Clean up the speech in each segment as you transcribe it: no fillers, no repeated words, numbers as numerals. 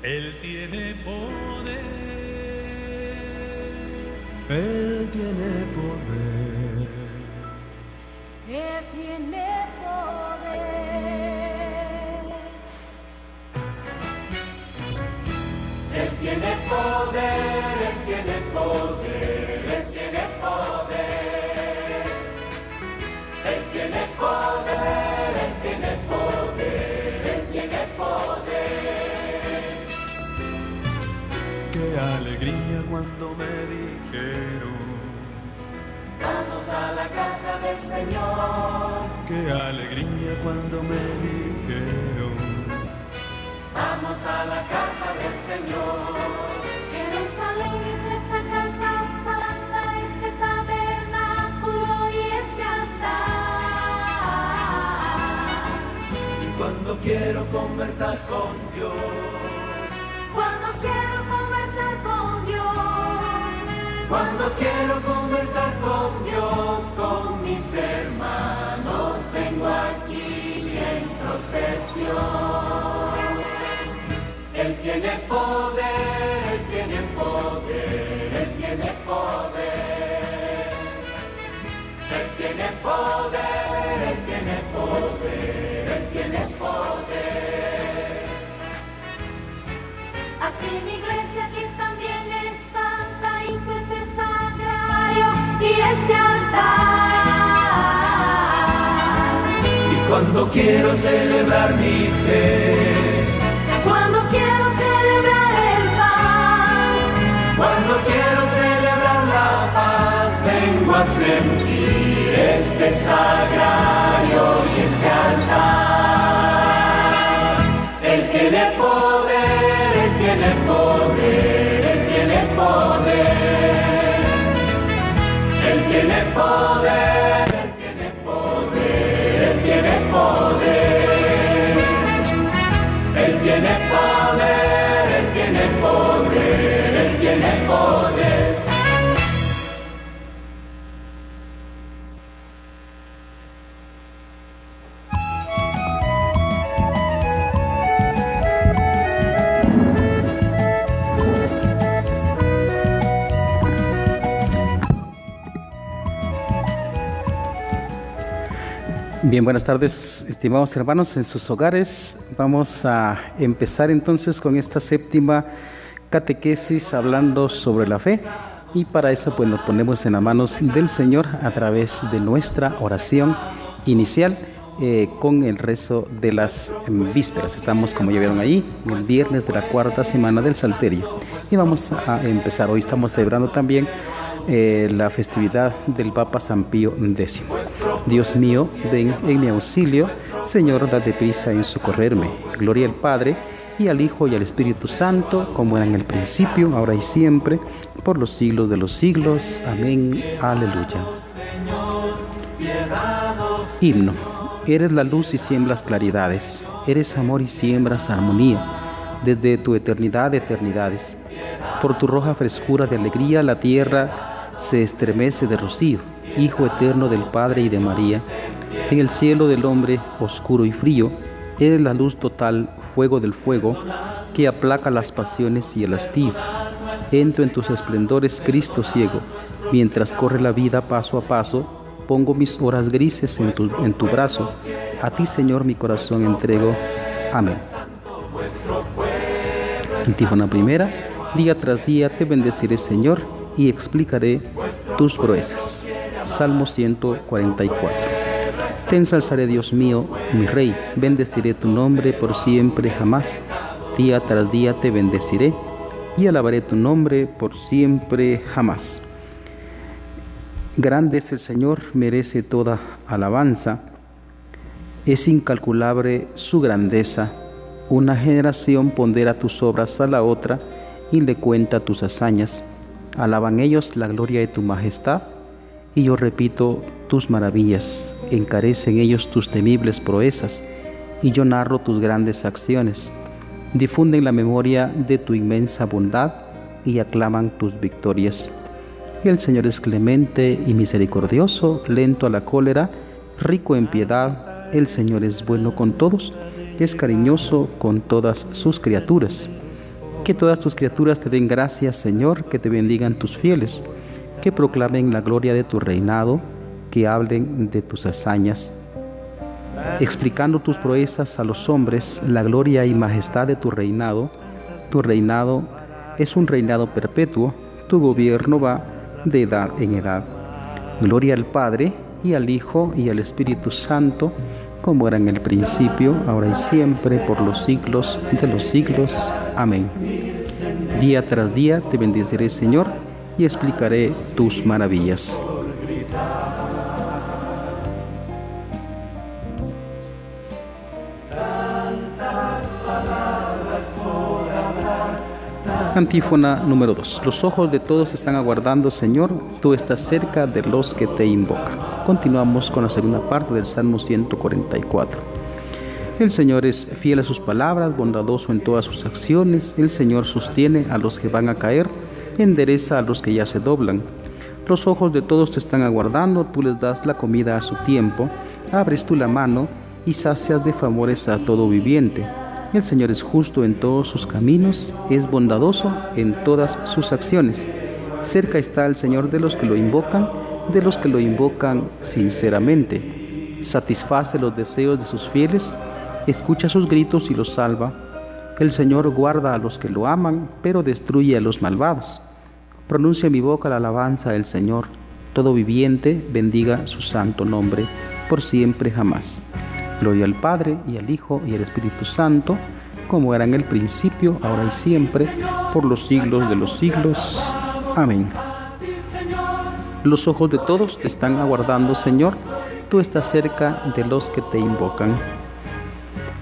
Él tiene poder. Él tiene poder. Él tiene poder. Él tiene poder, Él tiene poder, Él tiene poder. Él tiene poder, Él tiene poder, Él tiene poder. Qué alegría cuando me dijeron: vamos a la casa del Señor. qué alegría cuando me dijeron: vamos a la casa del Señor. Jerusalén es esta casa santa, este tabernáculo y este altar. Y cuando quiero conversar con Dios, Cuando quiero conversar con Dios, cuando quiero conversar con Dios, con mis hermanos, vengo aquí en procesión. Él tiene poder, Él tiene poder, Él tiene poder. Él tiene poder, Él tiene poder, Él tiene poder. así mi iglesia que también es santa hizo este sagrario y este altar. Y cuando quiero celebrar mi fe, Cuando quiero celebrar el pan, cuando quiero celebrar la paz, vengo a sentir este sagrario y este altar. Él tiene poder, Él tiene poder, Él tiene poder. Él tiene poder, Él tiene poder, Él tiene poder. Él tiene poder, Él tiene poder, Él tiene poder. Bien, buenas tardes, estimados hermanos en sus hogares. Vamos a empezar entonces con esta séptima catequesis hablando sobre la fe, y para eso pues nos ponemos en las manos del Señor a través de nuestra oración inicial con el rezo de las vísperas. Estamos, como ya vieron ahí, el viernes de la cuarta semana del Salterio y vamos a empezar. Hoy estamos celebrando también la festividad del Papa San Pío X. Dios mío, ven en mi auxilio. Señor, date prisa en socorrerme. Gloria al Padre, y al Hijo, y al Espíritu Santo, como era en el principio, ahora y siempre, por los siglos de los siglos. Amén. Aleluya. Himno. Eres la luz y siembras claridades. Eres amor y siembras armonía. Desde tu eternidad de eternidades. Por tu roja frescura de alegría, la tierra se estremece de rocío. Hijo eterno del Padre y de María, en el cielo del hombre oscuro y frío, eres la luz total, fuego del fuego, que aplaca las pasiones y el hastío. Entro en tus esplendores, Cristo ciego, mientras corre la vida paso a paso, pongo mis horas grises en tu brazo, a ti, Señor, mi corazón entrego. Amén. Antífona primera. Día tras día te bendeciré, Señor, y explicaré tus proezas. Salmo 144. Te ensalzaré, Dios mío, mi Rey, bendeciré tu nombre por siempre jamás. Día tras día te bendeciré y alabaré tu nombre por siempre jamás. Grande es el Señor, merece toda alabanza. Es incalculable su grandeza. Una generación pondera tus obras a la otra y le cuenta tus hazañas. Alaban ellos la gloria de tu majestad, y yo repito tus maravillas. Encarecen ellos tus temibles proezas, y yo narro tus grandes acciones. Difunden la memoria de tu inmensa bondad, y aclaman tus victorias. El Señor es clemente y misericordioso, lento a la cólera, rico en piedad. El Señor es bueno con todos, es cariñoso con todas sus criaturas. Que todas tus criaturas te den gracias, Señor, que te bendigan tus fieles, que proclamen la gloria de tu reinado, que hablen de tus hazañas, explicando tus proezas a los hombres, la gloria y majestad de tu reinado. Tu reinado es un reinado perpetuo, tu gobierno va de edad en edad. Gloria al Padre, y al Hijo, y al Espíritu Santo, como era en el principio, ahora y siempre, por los siglos de los siglos. Amén. Día tras día te bendeciré, Señor, y explicaré tus maravillas. Antífona número 2. Los ojos de todos están aguardando, Señor, tú estás cerca de los que te invocan. Continuamos con la segunda parte del Salmo 144. El Señor es fiel a sus palabras, bondadoso en todas sus acciones. El Señor sostiene a los que van a caer, endereza a los que ya se doblan. Los ojos de todos te están aguardando, tú les das la comida a su tiempo. Abres tú la mano y sacias de favores a todo viviente. El Señor es justo en todos sus caminos, es bondadoso en todas sus acciones. Cerca está el Señor de los que lo invocan sinceramente. Satisface los deseos de sus fieles, escucha sus gritos y los salva. El Señor guarda a los que lo aman, pero destruye a los malvados. Pronuncia mi boca la alabanza del Señor. Todo viviente bendiga su santo nombre, por siempre jamás. Gloria al Padre, y al Hijo, y al Espíritu Santo, como era en el principio, ahora y siempre, por los siglos de los siglos. Amén. Los ojos de todos te están aguardando, Señor, tú estás cerca de los que te invocan.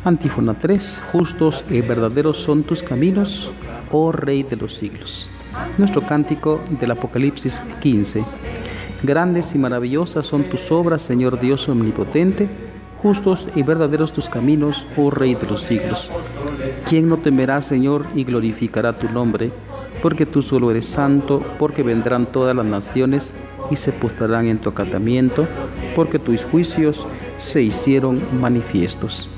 Antífona 3. Justos y verdaderos son tus caminos, oh Rey de los siglos. Nuestro cántico del Apocalipsis 15. Grandes y maravillosas son tus obras, Señor Dios omnipotente. Justos y verdaderos tus caminos, oh Rey de los siglos. ¿Quién no temerá, Señor, y glorificará tu nombre? Porque tú solo eres santo, porque vendrán todas las naciones y se postrarán en tu acatamiento, porque tus juicios se hicieron manifiestos.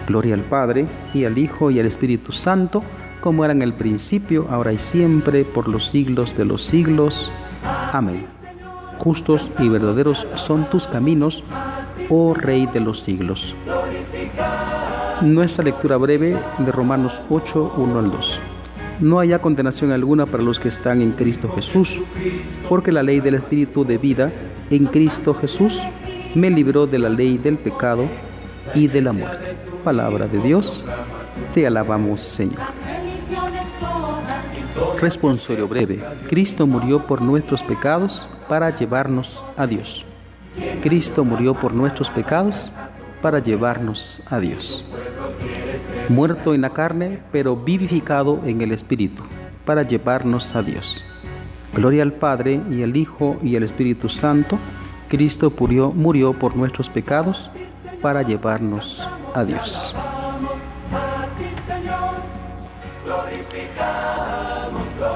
Gloria al Padre, y al Hijo, y al Espíritu Santo, como era en el principio, ahora y siempre, por los siglos de los siglos. Amén. Justos y verdaderos son tus caminos, oh Rey de los siglos. Nuestra lectura breve de Romanos 8, 1 al 2. No haya condenación alguna para los que están en Cristo Jesús, porque la ley del Espíritu de vida en Cristo Jesús me libró de la ley del pecado y de la muerte. Palabra de Dios, te alabamos, Señor. Responsorio breve. Cristo murió por nuestros pecados para llevarnos a Dios. Cristo murió por nuestros pecados para llevarnos a Dios. Muerto en la carne, pero vivificado en el Espíritu, para llevarnos a Dios. Gloria al Padre, y al Hijo, y al Espíritu Santo. Cristo murió por nuestros pecados para llevarnos a Dios.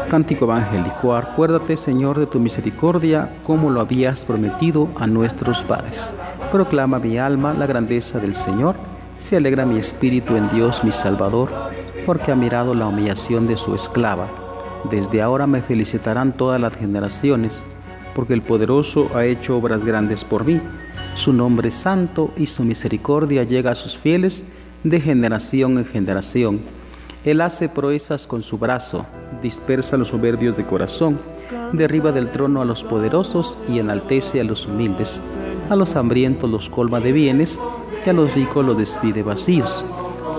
Cántico evangélico. Acuérdate, Señor, de tu misericordia, como lo habías prometido a nuestros padres. Proclama mi alma la grandeza del Señor. Se alegra mi espíritu en Dios mi Salvador, porque ha mirado la humillación de su esclava. Desde ahora me felicitarán todas las generaciones, porque el Poderoso ha hecho obras grandes por mí. Su nombre es santo, y su misericordia llega a sus fieles de generación en generación. Él hace proezas con su brazo, dispersa a los soberbios de corazón, derriba del trono a los poderosos y enaltece a los humildes. A los hambrientos los colma de bienes, y a los ricos los despide vacíos.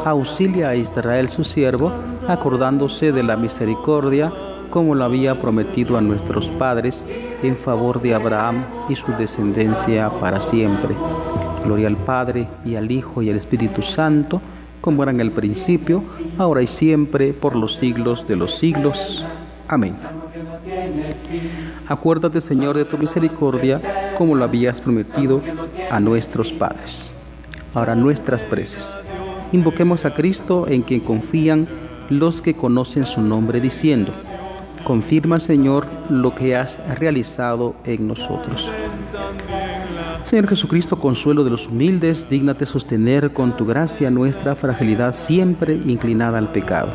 Auxilia a Israel su siervo, acordándose de la misericordia, como lo había prometido a nuestros padres, en favor de Abraham y su descendencia para siempre. Gloria al Padre, y al Hijo, y al Espíritu Santo, como era en el principio, ahora y siempre, por los siglos de los siglos. Amén. Acuérdate, Señor, de tu misericordia, como lo habías prometido a nuestros padres. Ahora nuestras preces. Invoquemos a Cristo, en quien confían los que conocen su nombre, diciendo: confirma, Señor, lo que has realizado en nosotros. Señor Jesucristo, consuelo de los humildes, dígnate sostener con tu gracia nuestra fragilidad siempre inclinada al pecado.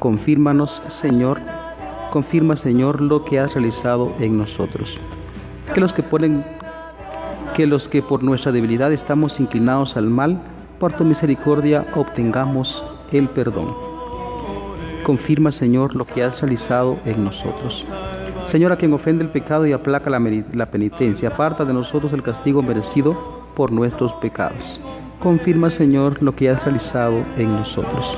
confirma, Señor, lo que has realizado en nosotros. Que los que por nuestra debilidad estamos inclinados al mal, por tu misericordia obtengamos el perdón. Confirma, Señor, lo que has realizado en nosotros. Señor, a quien ofende el pecado y aplaca la penitencia, aparta de nosotros el castigo merecido por nuestros pecados. Confirma, Señor, lo que has realizado en nosotros.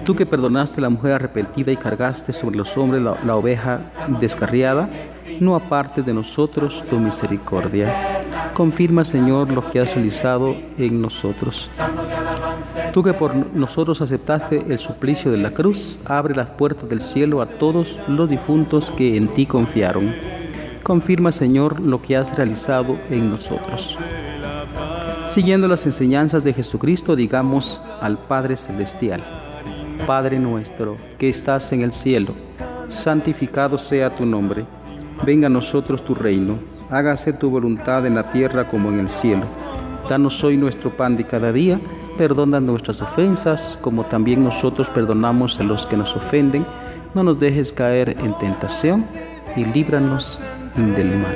Tú que perdonaste a la mujer arrepentida y cargaste sobre los hombres la oveja descarriada, no apartes de nosotros tu misericordia. Confirma, Señor, lo que has realizado en nosotros. Tú que por nosotros aceptaste el suplicio de la cruz, abre las puertas del cielo a todos los difuntos que en ti confiaron. Confirma, Señor, lo que has realizado en nosotros. Siguiendo las enseñanzas de Jesucristo, digamos al Padre Celestial: Padre nuestro, que estás en el cielo, santificado sea tu nombre. Venga a nosotros tu reino. Hágase tu voluntad en la tierra como en el cielo. Danos hoy nuestro pan de cada día. Perdona nuestras ofensas, como también nosotros perdonamos a los que nos ofenden. No nos dejes caer en tentación y líbranos del mal.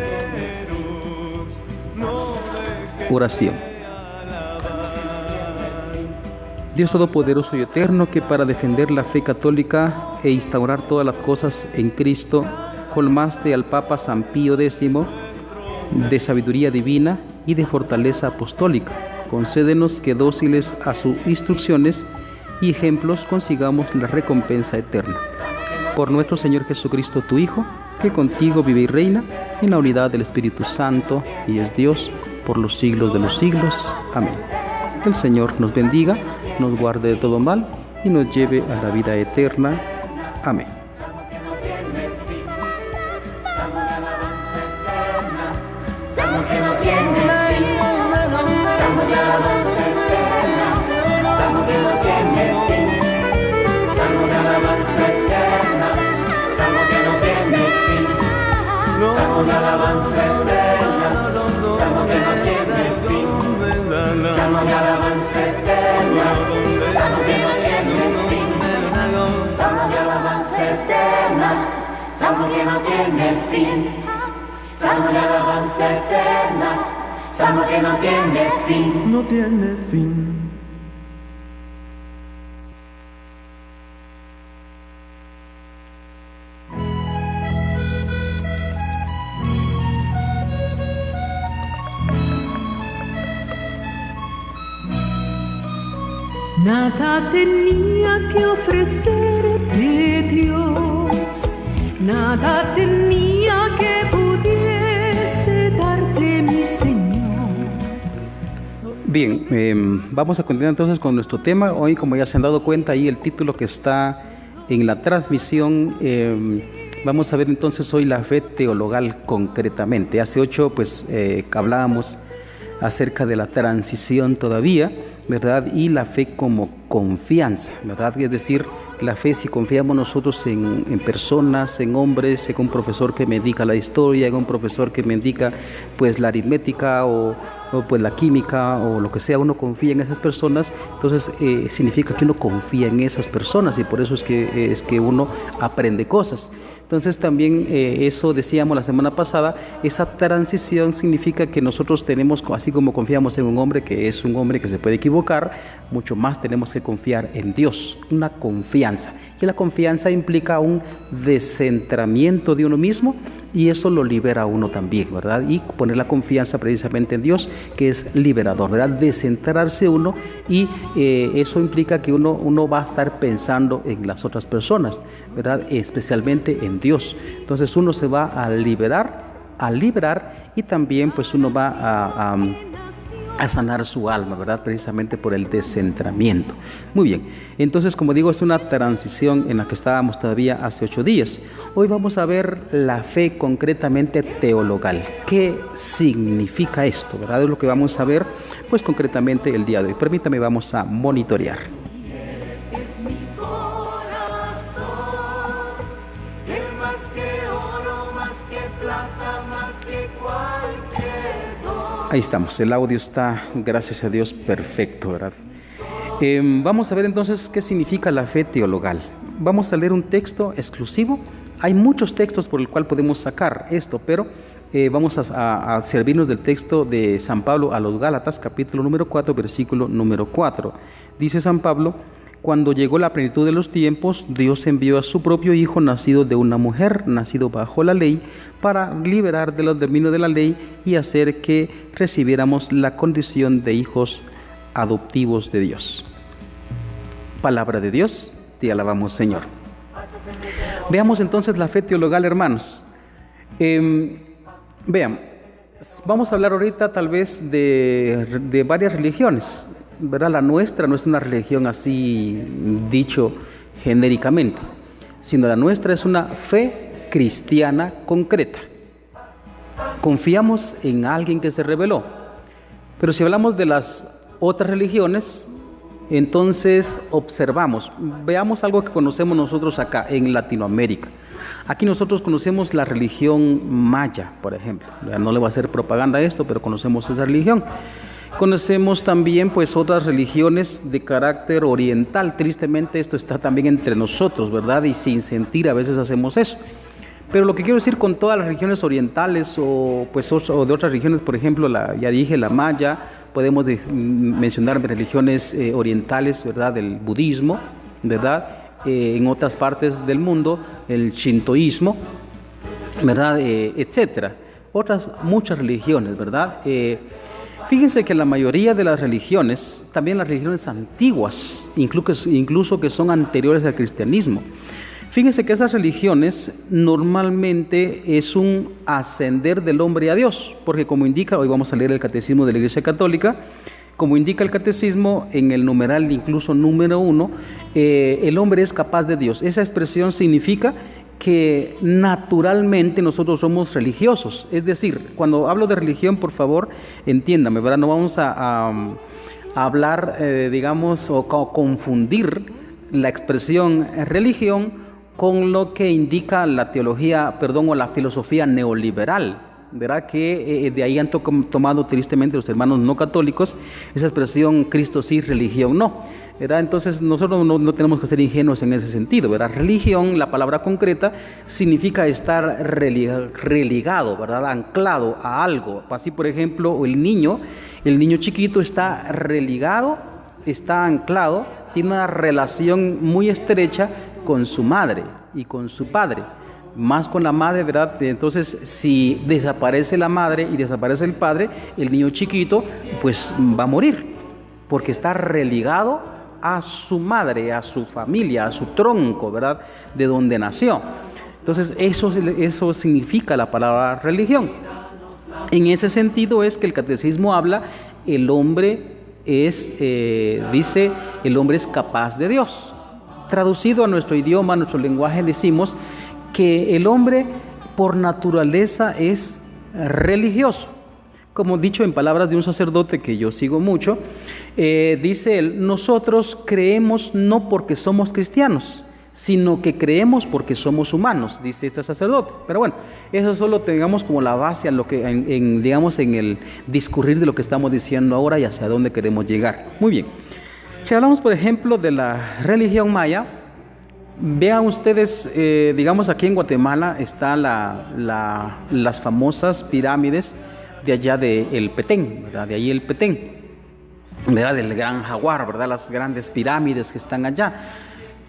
Oración. Dios Todopoderoso y Eterno, que para defender la fe católica e instaurar todas las cosas en Cristo, colmaste al Papa San Pío X de sabiduría divina y de fortaleza apostólica. Concédenos que, dóciles a sus instrucciones y ejemplos, consigamos la recompensa eterna. Por nuestro Señor Jesucristo, tu Hijo, que contigo vive y reina en la unidad del Espíritu Santo y es Dios por los siglos de los siglos. Amén. Que el Señor nos bendiga, nos guarde de todo mal y nos lleve a la vida eterna. Amén. Salmo que no tiene fin, salmo de alabanza eterna, salmo que no tiene fin, salmo de alabanza eterna, salmo que no tiene fin, salmo de alabanza eterna, salmo que no tiene fin, salmo de alabanza eterna, salmo que no tiene fin, salmo de alabanza eterna, salmo que no tiene fin. Salmo de alabanza eterna, salmo que no tiene fin. No tiene fin. Nada tenía que ofrecerte Dios, nada tenía que pudiese darte mi Señor. Bien, vamos a continuar entonces con nuestro tema. Hoy, como ya se han dado cuenta, ahí el título que está en la transmisión, vamos a ver entonces hoy la fe teologal concretamente. Hace 8 hablábamos acerca de la transición todavía, ¿verdad? Y la fe como confianza, ¿verdad? Es decir, la fe, si confiamos nosotros en personas, en hombres, en un profesor que me indica la historia, en un profesor que me indica pues la aritmética o pues la química o lo que sea, uno confía en esas personas, entonces significa que uno confía en esas personas y por eso es que uno aprende cosas. Entonces también eso decíamos la semana pasada, esa transición significa que nosotros tenemos, así como confiamos en un hombre que es un hombre que se puede equivocar, mucho más tenemos que confiar en Dios, una confianza. Y la confianza implica un descentramiento de uno mismo y eso lo libera a uno también, ¿verdad? Y poner la confianza precisamente en Dios, que es liberador, ¿verdad? Descentrarse uno y eso implica que uno va a estar pensando en las otras personas, ¿verdad? Especialmente en Dios. Entonces uno se va a liberar y también pues uno va a sanar su alma, ¿verdad? Precisamente por el descentramiento. Muy bien, entonces como digo, es una transición en la que estábamos todavía hace 8 días. Hoy vamos a ver la fe concretamente teologal. ¿Qué significa esto, verdad? Es lo que vamos a ver pues concretamente el día de hoy. Permítame, vamos a monitorear. Ahí estamos, el audio está, gracias a Dios, perfecto, ¿verdad? Vamos a ver entonces qué significa la fe teologal. Vamos a leer un texto exclusivo. Hay muchos textos por el cual podemos sacar esto, pero vamos a servirnos del texto de San Pablo a los Gálatas, capítulo número 4, versículo número 4. Dice San Pablo: cuando llegó la plenitud de los tiempos, Dios envió a su propio Hijo, nacido de una mujer, nacido bajo la ley, para liberar de los dominios de la ley y hacer que recibiéramos la condición de hijos adoptivos de Dios. Palabra de Dios, te alabamos, Señor. Veamos entonces la fe teologal, hermanos. Vean, vamos a hablar ahorita tal vez de varias religiones, ¿verdad? La nuestra no es una religión así dicho genéricamente, sino la nuestra es una fe cristiana concreta. Confiamos en alguien que se reveló. Pero si hablamos de las otras religiones, entonces observamos, veamos algo que conocemos nosotros acá en Latinoamérica. Aquí nosotros conocemos la religión maya, por ejemplo. No le voy a hacer propaganda a esto, pero conocemos esa religión. Conocemos también pues otras religiones de carácter oriental. Tristemente esto está también entre nosotros, ¿verdad? Y sin sentir a veces hacemos eso. Pero lo que quiero decir con todas las religiones orientales o de otras religiones, por ejemplo, ya dije la maya, podemos mencionar religiones orientales, ¿verdad? Del budismo, ¿verdad? En otras partes del mundo, el shintoísmo, ¿verdad? Etcétera. Otras muchas religiones, ¿verdad? Fíjense que la mayoría de las religiones, también las religiones antiguas, incluso que son anteriores al cristianismo, fíjense que esas religiones normalmente es un ascender del hombre a Dios, porque como indica, hoy vamos a leer el Catecismo de la Iglesia Católica, como indica el Catecismo en el numeral incluso número 1, el hombre es capaz de Dios. Esa expresión significa que naturalmente nosotros somos religiosos. Es decir, cuando hablo de religión, por favor, entiéndame, ¿verdad? No vamos a hablar, digamos, o confundir la expresión religión con lo que indica la teología, o la filosofía neoliberal, ¿verdad? Que de ahí han tomado tristemente los hermanos no católicos esa expresión Cristo sí, religión no, ¿verdad? Entonces nosotros no tenemos que ser ingenuos en ese sentido, ¿verdad? Religión, la palabra concreta, significa estar religado, ¿verdad? Anclado a algo. Así, por ejemplo, el niño chiquito está religado, está anclado, tiene una relación muy estrecha con su madre y con su padre, más con la madre, ¿verdad? Entonces, si desaparece la madre y desaparece el padre, el niño chiquito pues va a morir, porque está religado a su madre, a su familia, a su tronco, ¿verdad? De donde nació. Entonces, eso significa la palabra religión. En ese sentido es que el catecismo habla, el hombre dice, el hombre es capaz de Dios. Traducido a nuestro idioma, a nuestro lenguaje, decimos que el hombre por naturaleza es religioso. Como dicho en palabras de un sacerdote que yo sigo mucho, dice él: nosotros creemos no porque somos cristianos, sino que creemos porque somos humanos, dice este sacerdote. Pero bueno, eso solo tengamos como la base a lo que, digamos, en el discurrir de lo que estamos diciendo ahora y hacia dónde queremos llegar. Muy bien. Si hablamos, por ejemplo, de la religión maya, vean ustedes, digamos, aquí en Guatemala están las famosas pirámides de allá de El Petén, ¿verdad? De ahí El Petén, ¿verdad? Del Gran Jaguar, ¿verdad? Las grandes pirámides que están allá.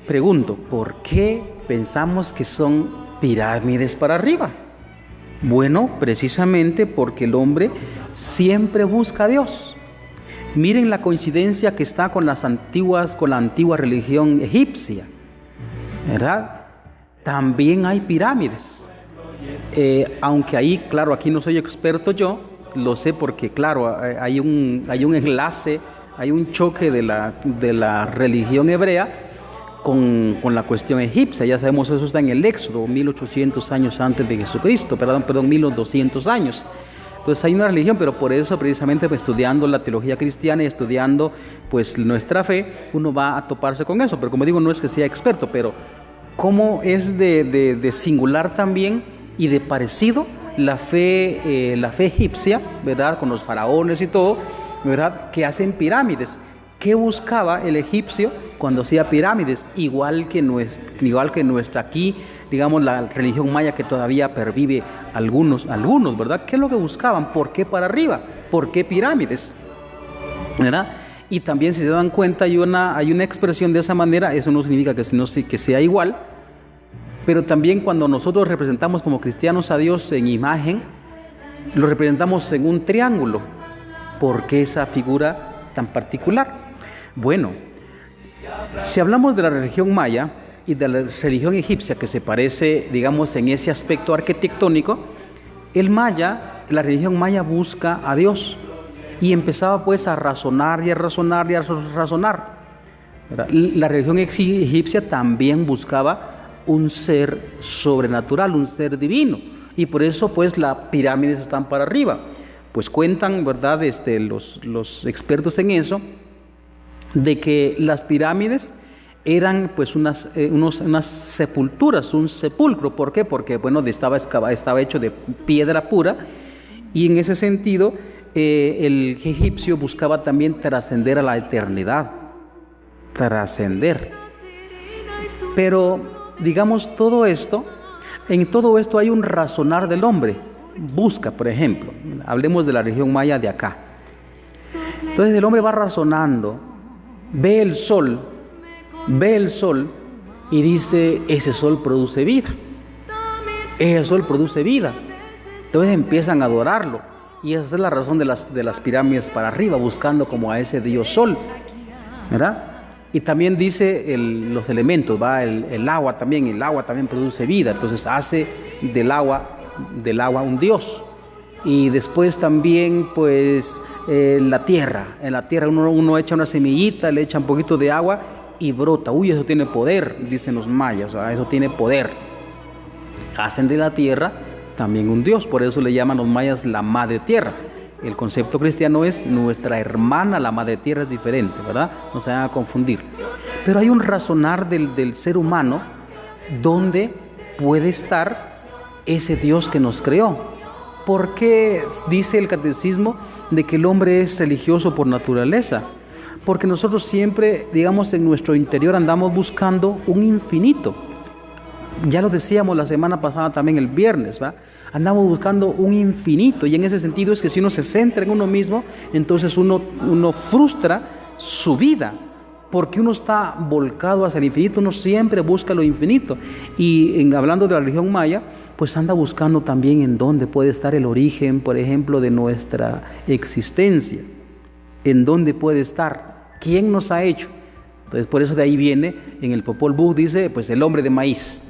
Pregunto, ¿por qué pensamos que son pirámides para arriba? Bueno, precisamente porque el hombre siempre busca a Dios. Miren la coincidencia que está con la antigua religión egipcia, ¿verdad? También hay pirámides. Aunque ahí, claro, aquí no soy experto yo, lo sé porque, claro, hay un enlace, hay un choque de la religión hebrea con la cuestión egipcia. Ya sabemos, eso está en el Éxodo, 1800 años antes de Jesucristo, 1200 años. Entonces hay una religión, pero por eso precisamente estudiando la teología cristiana y estudiando pues nuestra fe, uno va a toparse con eso. Pero como digo, no es que sea experto, pero cómo es de singular también y de parecido la fe egipcia, ¿verdad? Con los faraones y todo, ¿verdad? Que hacen pirámides. ¿Qué buscaba el egipcio cuando hacía pirámides? Igual que nuestra aquí, digamos, la religión maya que todavía pervive algunos, ¿verdad? ¿Qué es lo que buscaban? ¿Por qué para arriba? ¿Por qué pirámides? ¿Verdad? Y también, si se dan cuenta, hay una expresión de esa manera. Eso no significa que sea igual, pero también cuando nosotros representamos como cristianos a Dios en imagen, lo representamos en un triángulo. ¿Por qué esa figura tan particular? Bueno, si hablamos de la religión maya y de la religión egipcia, que se parece, digamos, en ese aspecto arquitectónico, la religión maya busca a Dios y empezaba pues a razonar y a razonar y a razonar. La religión egipcia también buscaba un ser sobrenatural, un ser divino, y por eso pues las pirámides están para arriba. Pues cuentan, ¿verdad?, los expertos en eso, de que las pirámides eran pues unas sepulturas, un sepulcro. ¿Por qué? Porque bueno, estaba hecho de piedra pura, y en ese sentido el egipcio buscaba también trascender a la eternidad, trascender. Pero digamos, en todo esto hay un razonar del hombre. Busca, por ejemplo, hablemos de la religión maya de acá. Entonces el hombre va razonando, ve el sol y dice: ese sol produce vida, ese sol produce vida. Entonces empiezan a adorarlo, y esa es la razón de las pirámides para arriba, buscando como a ese dios sol, ¿verdad? Y también dice los elementos, ¿va? El agua también produce vida, entonces hace del agua un dios. Y después también pues en la tierra uno echa una semillita, le echa un poquito de agua y brota. Uy, eso tiene poder, dicen los mayas, ¿verdad? Eso tiene poder. Hacen de la tierra también un dios, por eso le llaman los mayas la madre tierra. El concepto cristiano es nuestra hermana, la madre tierra es diferente, ¿verdad? No se van a confundir. Pero hay un razonar del ser humano donde puede estar ese Dios que nos creó. ¿Por qué dice el catecismo de que el hombre es religioso por naturaleza? Porque nosotros siempre, digamos, en nuestro interior andamos buscando un infinito. Ya lo decíamos la semana pasada también, el viernes, ¿verdad? Andamos buscando un infinito, y en ese sentido es que si uno se centra en uno mismo, entonces uno frustra su vida, porque uno está volcado hacia el infinito, uno siempre busca lo infinito. Y hablando de la religión maya, pues anda buscando también en dónde puede estar el origen, por ejemplo, de nuestra existencia, en dónde puede estar, quién nos ha hecho. Entonces por eso de ahí viene, en el Popol Vuh dice, pues el hombre de maíz,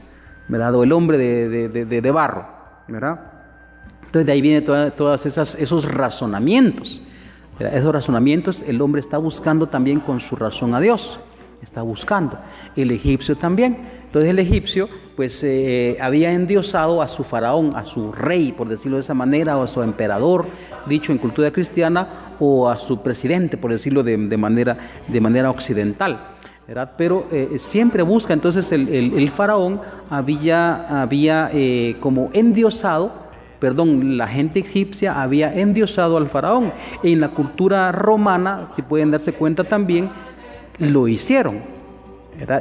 ¿verdad? O el hombre de barro, ¿verdad? Entonces de ahí vienen todas esos razonamientos, ¿verdad? Esos razonamientos el hombre está buscando también con su razón a Dios, está buscando. El egipcio también. Entonces el egipcio pues había endiosado a su faraón, a su rey, por decirlo de esa manera, o a su emperador, dicho en cultura cristiana, o a su presidente, por decirlo de manera occidental, ¿verdad? Pero siempre busca. Entonces el faraón había como endiosado, la gente egipcia había endiosado al faraón. En la cultura romana, si pueden darse cuenta también, lo hicieron.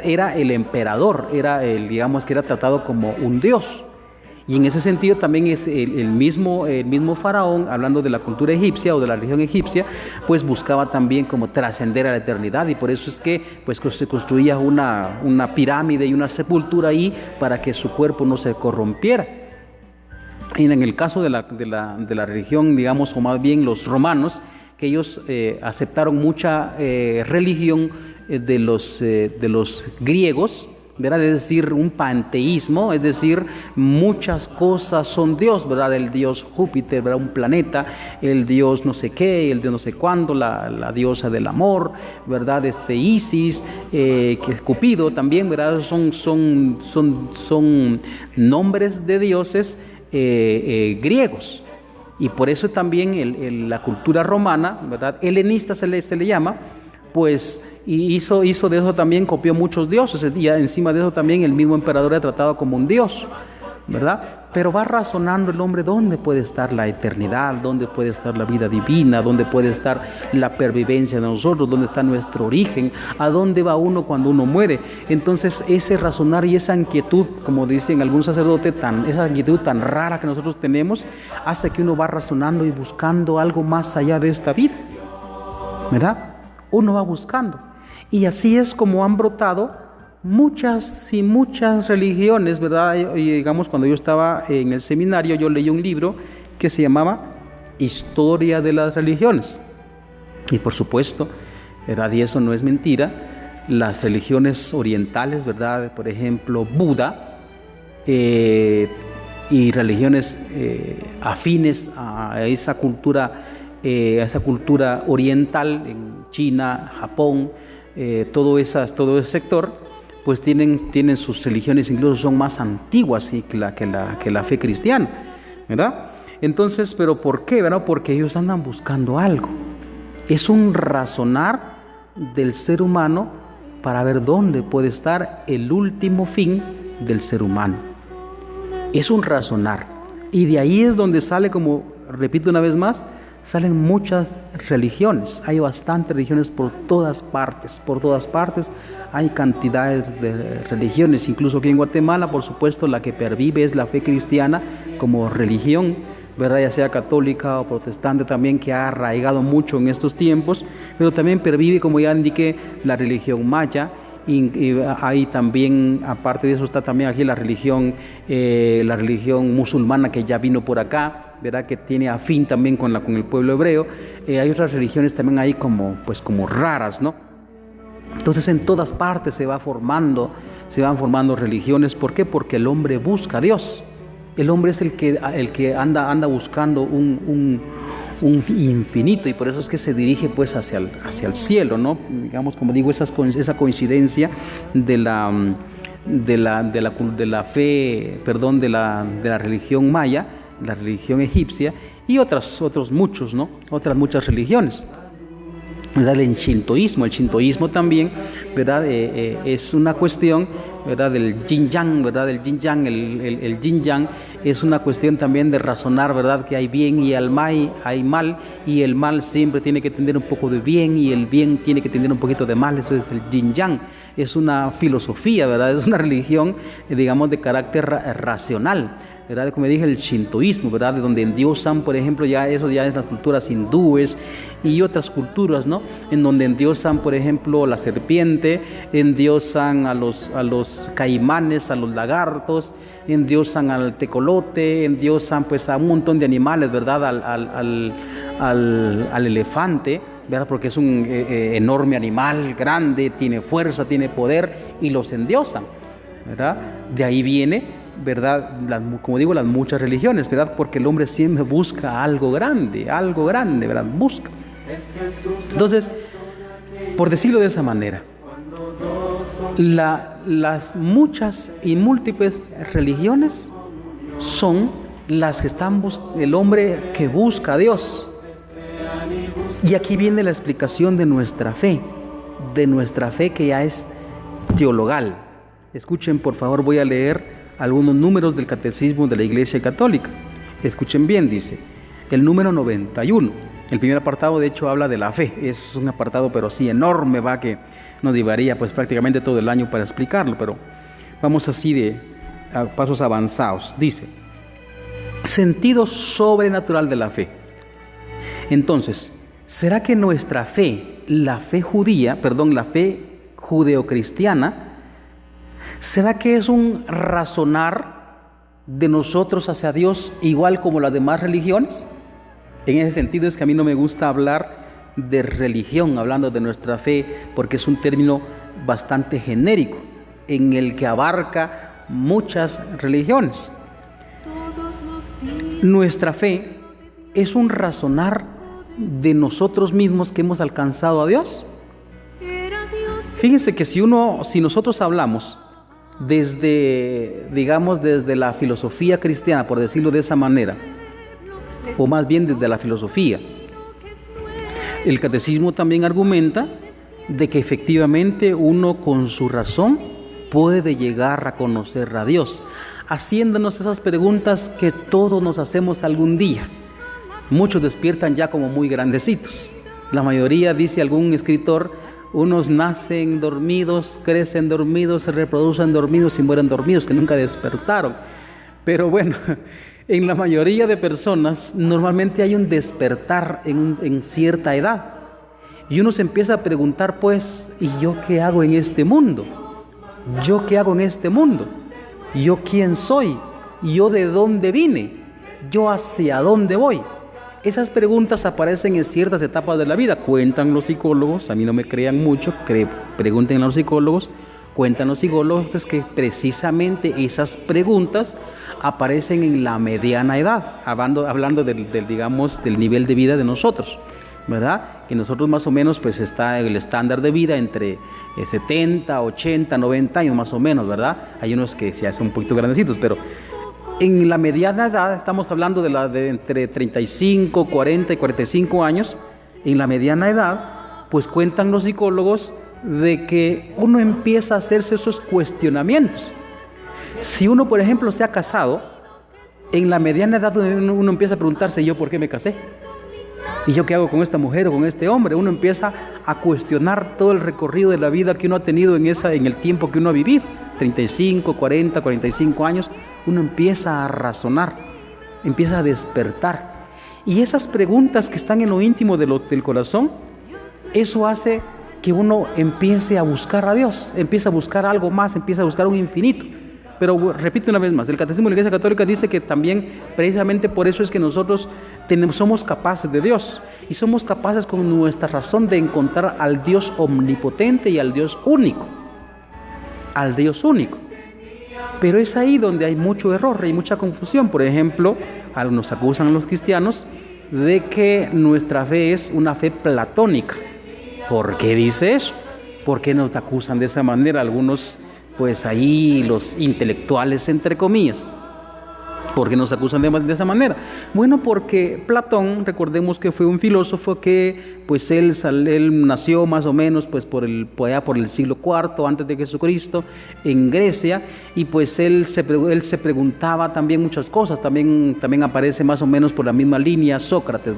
Era el emperador, digamos que era tratado como un dios. Y en ese sentido también es el mismo faraón, hablando de la cultura egipcia o de la religión egipcia, pues buscaba también como trascender a la eternidad, y por eso es que pues se construía una pirámide y una sepultura ahí para que su cuerpo no se corrompiera. Y en el caso de la religión, digamos, o más bien los romanos, que ellos aceptaron mucha religión de los griegos, ¿verdad? Es decir, un panteísmo, es decir, muchas cosas son Dios, ¿verdad? El dios Júpiter, ¿verdad? Un planeta, el dios no sé qué, el dios no sé cuándo, la diosa del amor, ¿verdad? Isis, que es Cupido también, ¿verdad? Son nombres de dioses griegos. Y por eso también la cultura romana, ¿verdad? Helenista se le llama, pues y hizo de eso también, copió muchos dioses, y encima de eso también el mismo emperador era tratado como un dios, ¿verdad? Pero va razonando el hombre dónde puede estar la eternidad, dónde puede estar la vida divina, dónde puede estar la pervivencia de nosotros, dónde está nuestro origen, a dónde va uno cuando uno muere. Entonces ese razonar y esa inquietud, como dicen algunos sacerdotes, esa inquietud tan rara que nosotros tenemos, hace que uno va razonando y buscando algo más allá de esta vida, ¿verdad? Uno va buscando. Y así es como han brotado muchas y muchas religiones, ¿verdad? Y digamos, cuando yo estaba en el seminario, yo leí un libro que se llamaba Historia de las Religiones. Y por supuesto, ¿verdad? Y eso no es mentira, las religiones orientales, ¿verdad? Por ejemplo, Buda, y religiones afines a esa cultura oriental, en China, Japón, todo ese sector, pues tienen sus religiones, incluso son más antiguas que la fe cristiana, ¿verdad? Entonces, ¿pero por qué? ¿Verdad? Porque ellos andan buscando algo. Es un razonar del ser humano para ver dónde puede estar el último fin del ser humano. Es un razonar. Y de ahí es donde sale, como repito una vez más, salen muchas religiones. Hay bastantes religiones por todas partes. Por todas partes hay cantidades de religiones. Incluso aquí en Guatemala, por supuesto, la que pervive es la fe cristiana como religión, ¿verdad? Ya sea católica o protestante también, que ha arraigado mucho en estos tiempos. Pero también pervive, como ya indiqué, la religión maya. Y hay también, aparte de eso, está también aquí la religión musulmana, que ya vino por acá, ¿verdad? Que tiene afín también con el pueblo hebreo. Hay otras religiones también ahí como raras, ¿no? Entonces en todas partes se van formando religiones. ¿Por qué? Porque el hombre busca a Dios. El hombre es el que anda buscando un infinito, y por eso es que se dirige pues hacia el cielo, ¿no? Digamos, como digo, esa coincidencia de la religión maya, la religión egipcia y otras muchas religiones, ¿verdad? El shintoísmo también, ¿verdad? Es una cuestión, ¿verdad? Del yin yang, ¿verdad? El yin yang es una cuestión también de razonar, ¿verdad? Que hay bien y hay mal, y el mal siempre tiene que tener un poco de bien y el bien tiene que tener un poquito de mal. Eso es el yin yang. Es una filosofía, ¿verdad? Es una religión, digamos, de carácter racional, ¿verdad? Como dije, el shintoísmo, ¿verdad? De donde endiosan, por ejemplo, eso ya es las culturas hindúes y otras culturas, ¿no? En donde endiosan, por ejemplo, la serpiente, endiosan a los caimanes, a los lagartos, endiosan al tecolote, endiosan pues a un montón de animales, ¿verdad? Al elefante, ¿verdad? Porque es un enorme animal, grande, tiene fuerza, tiene poder, y los endiosan, ¿verdad? De ahí viene, ¿verdad? Como digo, las muchas religiones, ¿verdad? Porque el hombre siempre busca algo grande, ¿verdad? Busca. Entonces, por decirlo de esa manera, las muchas y múltiples religiones son las que están el hombre que busca a Dios. Y aquí viene la explicación de nuestra fe que ya es teologal. Escuchen, por favor, voy a leer algunos números del Catecismo de la Iglesia Católica. Escuchen bien, dice, el número 91. El primer apartado, de hecho, habla de la fe. Es un apartado, pero sí enorme, va, que nos llevaría pues prácticamente todo el año para explicarlo, pero vamos así a pasos avanzados. Dice, sentido sobrenatural de la fe. Entonces, ¿será que nuestra fe, la fe judeocristiana, será que es un razonar de nosotros hacia Dios igual como las demás religiones? En ese sentido es que a mí no me gusta hablar de religión, hablando de nuestra fe, porque es un término bastante genérico, en el que abarca muchas religiones. Nuestra fe es un razonar de nosotros mismos que hemos alcanzado a Dios. Fíjense que si nosotros hablamos desde la filosofía cristiana, por decirlo de esa manera, o más bien desde la filosofía, el catecismo también argumenta de que efectivamente uno con su razón puede llegar a conocer a Dios. haciéndonos esas preguntas que todos nos hacemos algún día. Muchos despiertan ya como muy grandecitos. La mayoría, dice algún escritor, unos nacen dormidos, crecen dormidos, se reproducen dormidos y mueren dormidos, que nunca despertaron. Pero bueno, en la mayoría de personas normalmente hay un despertar en cierta edad. Y uno se empieza a preguntar, pues, ¿y yo qué hago en este mundo? ¿Yo qué hago en este mundo? ¿Yo quién soy? ¿Yo de dónde vine? ¿Yo hacia dónde voy? Esas preguntas aparecen en ciertas etapas de la vida. Cuentan los psicólogos, a mí no me crean mucho, pregunten a los psicólogos, cuentan los psicólogos que precisamente esas preguntas aparecen en la mediana edad, hablando del nivel de vida de nosotros, ¿verdad? Que nosotros más o menos pues está el estándar de vida entre 70, 80, 90 años más o menos, ¿verdad? Hay unos que se hacen un poquito grandecitos, pero en la mediana edad estamos hablando de entre 35, 40 y 45 años. En la mediana edad, pues cuentan los psicólogos de que uno empieza a hacerse esos cuestionamientos. Si uno, por ejemplo, se ha casado, en la mediana edad uno empieza a preguntarse, ¿yo por qué me casé? ¿Y yo qué hago con esta mujer o con este hombre? Uno empieza a cuestionar todo el recorrido de la vida que uno ha tenido en el tiempo que uno ha vivido, 35, 40, 45 años. Uno empieza a razonar, empieza a despertar. Y esas preguntas que están en lo íntimo del corazón, eso hace que uno empiece a buscar a Dios, empieza a buscar algo más, empieza a buscar un infinito. Pero repito una vez más, el Catecismo de la Iglesia Católica dice que también precisamente por eso es que nosotros somos capaces de Dios y somos capaces con nuestra razón de encontrar al Dios omnipotente y al Dios único. Al Dios único. Pero es ahí donde hay mucho error y mucha confusión. Por ejemplo, nos acusan los cristianos de que nuestra fe es una fe platónica. ¿Por qué dice eso? ¿Por qué nos acusan de esa manera algunos, pues ahí los intelectuales entre comillas? ¿Por qué nos acusan de esa manera? Bueno, porque Platón, recordemos que fue un filósofo que pues él nació más o menos pues por el siglo IV antes de Jesucristo en Grecia, y pues él se preguntaba también muchas cosas. También aparece más o menos por la misma línea Sócrates,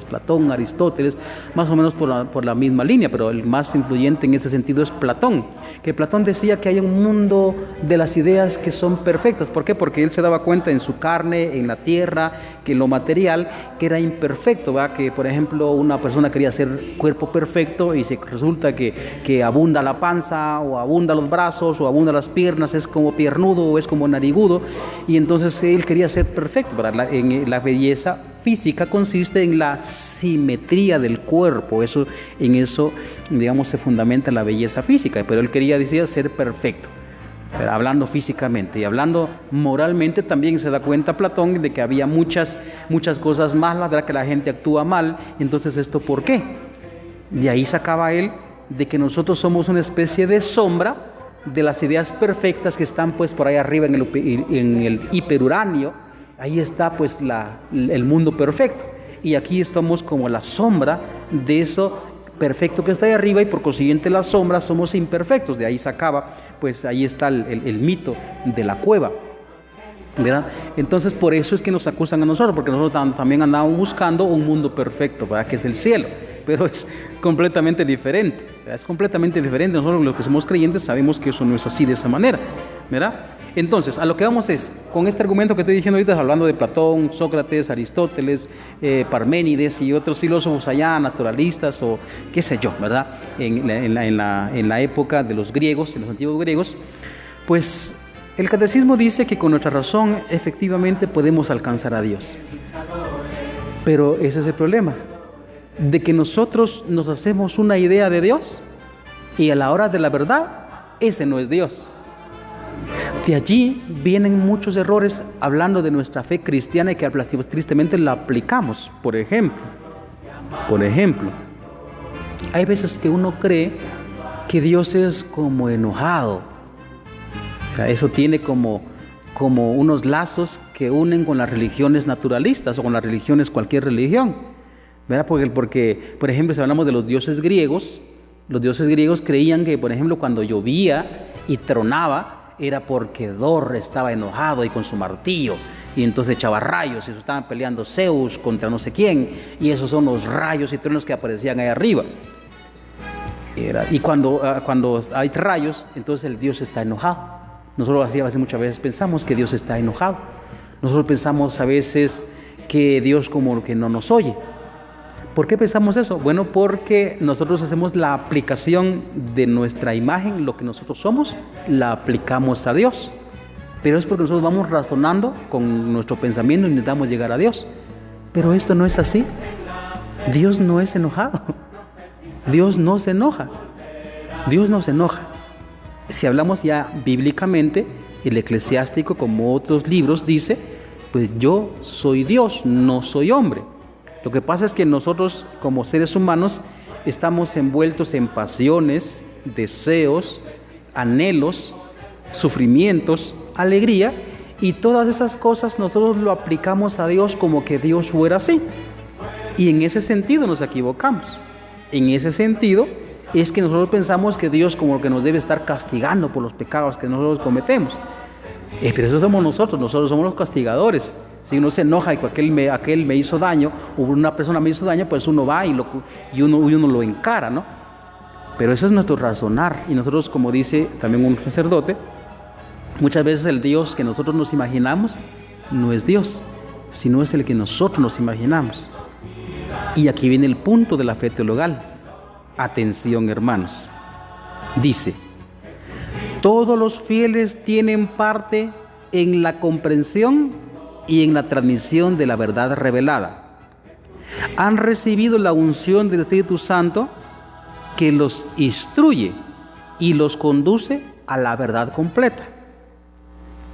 Platón, Aristóteles, más o menos por la misma línea, pero el más influyente en ese sentido es Platón, que Platón decía que hay un mundo de las ideas que son perfectas. ¿Por qué? Porque él se daba cuenta en su carne, en la tierra, que en lo material, que era imperfecto, ¿verdad? Que por ejemplo una persona quería ser cuerpo perfecto y resulta que abunda la panza o abunda los brazos o abunda las piernas, es como piernudo o es como narigudo, y entonces él quería ser perfecto, ¿verdad? La belleza física consiste en la simetría del cuerpo, en eso digamos se fundamenta la belleza física, pero él decía ser perfecto. Pero hablando físicamente y hablando moralmente también se da cuenta Platón de que había muchas cosas malas, ¿verdad? Que la gente actúa mal. Entonces, ¿esto por qué? De ahí sacaba él de que nosotros somos una especie de sombra de las ideas perfectas que están pues por ahí arriba en el hiperuranio. Ahí está pues el mundo perfecto, y aquí estamos como la sombra de eso perfecto que está ahí arriba, y por consiguiente las sombras somos imperfectos. De ahí sacaba, pues ahí está el mito de la cueva, ¿verdad? Entonces por eso es que nos acusan a nosotros, porque nosotros también andamos buscando un mundo perfecto, ¿verdad? Que es el cielo, pero es completamente diferente, ¿verdad? Es completamente diferente. Nosotros los que somos creyentes sabemos que eso no es así de esa manera, ¿verdad? Entonces, a lo que vamos es, con este argumento que estoy diciendo ahorita, hablando de Platón, Sócrates, Aristóteles, Parménides y otros filósofos allá, naturalistas o qué sé yo, ¿verdad? En la época de los griegos, en los antiguos griegos, pues el catecismo dice que con nuestra razón efectivamente podemos alcanzar a Dios. Pero ese es el problema, de que nosotros nos hacemos una idea de Dios y a la hora de la verdad, ese no es Dios. De allí vienen muchos errores hablando de nuestra fe cristiana y que tristemente la aplicamos. Por ejemplo, hay veces que uno cree que Dios es como enojado. O sea, eso tiene como unos lazos que unen con las religiones naturalistas o con las religiones, cualquier religión, ¿verdad? Porque, por ejemplo, si hablamos de los dioses griegos creían que, por ejemplo, cuando llovía y tronaba, era porque Thor estaba enojado y con su martillo, y entonces echaba rayos, y se estaban peleando Zeus contra no sé quién, y esos son los rayos y truenos que aparecían ahí arriba. Y cuando hay rayos, entonces el Dios está enojado. Nosotros así a veces, muchas veces pensamos que Dios está enojado. Nosotros pensamos a veces que Dios como que no nos oye. ¿Por qué pensamos eso? Bueno, porque nosotros hacemos la aplicación de nuestra imagen, lo que nosotros somos, la aplicamos a Dios. Pero es porque nosotros vamos razonando con nuestro pensamiento y intentamos llegar a Dios. Pero esto no es así. Dios no es enojado. Dios no se enoja. Dios no se enoja. Si hablamos ya bíblicamente, el Eclesiástico, como otros libros, dice, pues yo soy Dios, no soy hombre. Lo que pasa es que nosotros, como seres humanos, estamos envueltos en pasiones, deseos, anhelos, sufrimientos, alegría, y todas esas cosas nosotros lo aplicamos a Dios como que Dios fuera así. Y en ese sentido nos equivocamos. En ese sentido es que nosotros pensamos que Dios como que nos debe estar castigando por los pecados que nosotros cometemos. Pero eso somos nosotros somos los castigadores. Si uno se enoja y que aquel me hizo daño, o una persona me hizo daño, pues uno va y uno lo encara, ¿no? Pero eso es nuestro razonar. Y nosotros, como dice también un sacerdote, muchas veces el Dios que nosotros nos imaginamos no es Dios, sino es el que nosotros nos imaginamos. Y aquí viene el punto de la fe teologal. Atención, hermanos. Dice, todos los fieles tienen parte en la comprensión y en la transmisión de la verdad revelada. Han recibido la unción del Espíritu Santo que los instruye y los conduce a la verdad completa.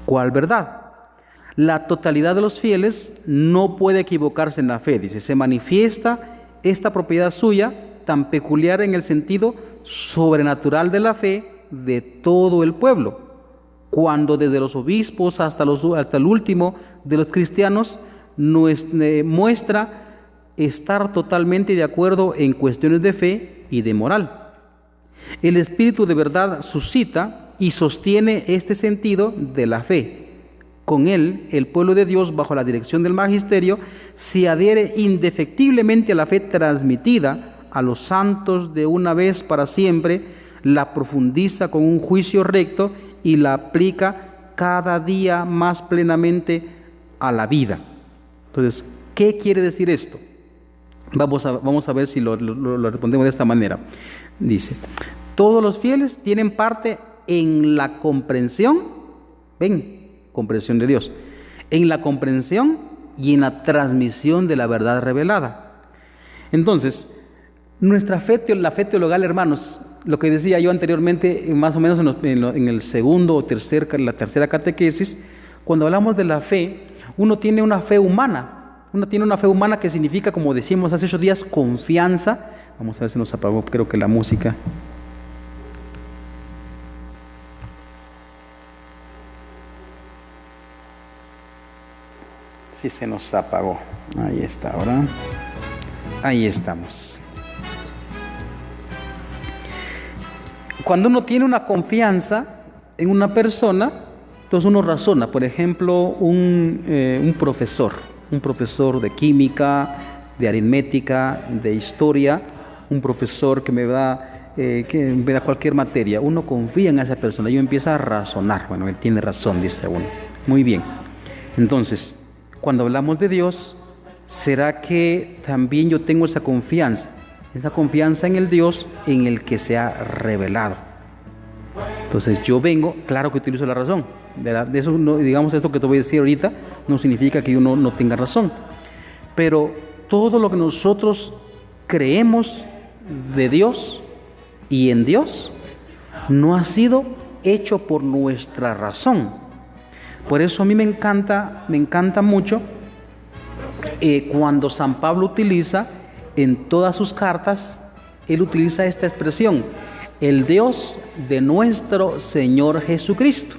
¿Cuál verdad? La totalidad de los fieles no puede equivocarse en la fe. Dice, se manifiesta esta propiedad suya tan peculiar en el sentido sobrenatural de la fe de todo el pueblo, cuando desde los obispos hasta el último de los cristianos muestra estar totalmente de acuerdo en cuestiones de fe y de moral. El Espíritu de verdad suscita y sostiene este sentido de la fe. Con él, el pueblo de Dios, bajo la dirección del magisterio, se adhiere indefectiblemente a la fe transmitida a los santos de una vez para siempre, la profundiza con un juicio recto y la aplica cada día más plenamente a la vida. Entonces, ¿qué quiere decir esto? Vamos a ver si lo respondemos de esta manera. Dice, todos los fieles tienen parte en la comprensión, comprensión de Dios, en la comprensión y en la transmisión de la verdad revelada. Entonces, la fe teologal, hermanos, lo que decía yo anteriormente, más o menos en el segundo o la tercera catequesis, cuando hablamos de la fe, uno tiene una fe humana. Uno tiene una fe humana que significa, como decimos hace 8 días, confianza. Vamos a ver si nos apagó, creo que la música. Sí, se nos apagó. Ahí está, ahora. Ahí estamos. Cuando uno tiene una confianza en una persona, entonces uno razona. Por ejemplo, un profesor de química, de aritmética, de historia, un profesor que me da cualquier materia. Uno confía en esa persona y uno empieza a razonar. Bueno, él tiene razón, dice uno. Muy bien. Entonces, cuando hablamos de Dios, ¿será que también yo tengo esa confianza? Esa confianza en el Dios en el que se ha revelado. Entonces yo vengo, claro que utilizo la razón, ¿verdad? De eso no, digamos, esto que te voy a decir ahorita no significa que uno no tenga razón. Pero todo lo que nosotros creemos de Dios y en Dios no ha sido hecho por nuestra razón. Por eso a mí me encanta mucho cuando San Pablo utiliza en todas sus cartas, él utiliza esta expresión, el Dios de nuestro Señor Jesucristo.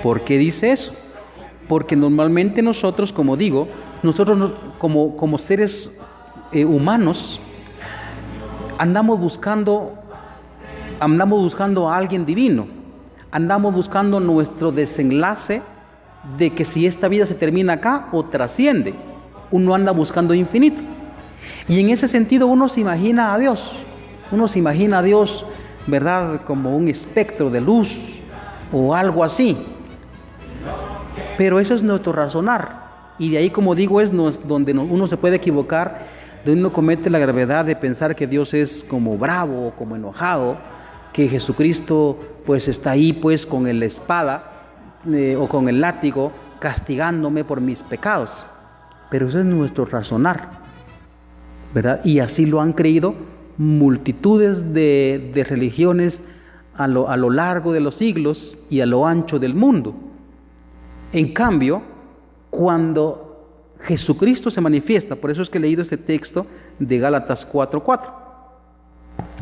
¿Por qué dice eso? Porque normalmente nosotros, como digo, como seres humanos, andamos buscando a alguien divino, andamos buscando nuestro desenlace de que si esta vida se termina acá o trasciende. Uno anda buscando infinito. Y en ese sentido uno se imagina a Dios. Uno se imagina a Dios, ¿verdad?, como un espectro de luz o algo así. Pero eso es nuestro razonar. Y de ahí, como digo, es donde uno se puede equivocar, donde uno comete la gravedad de pensar que Dios es como bravo o como enojado, que Jesucristo pues está ahí pues con la espada o con el látigo castigándome por mis pecados. Pero eso es nuestro razonar, ¿verdad? Y así lo han creído multitudes de religiones a lo largo de los siglos y a lo ancho del mundo. En cambio, cuando Jesucristo se manifiesta, por eso es que he leído este texto de Gálatas 4:4.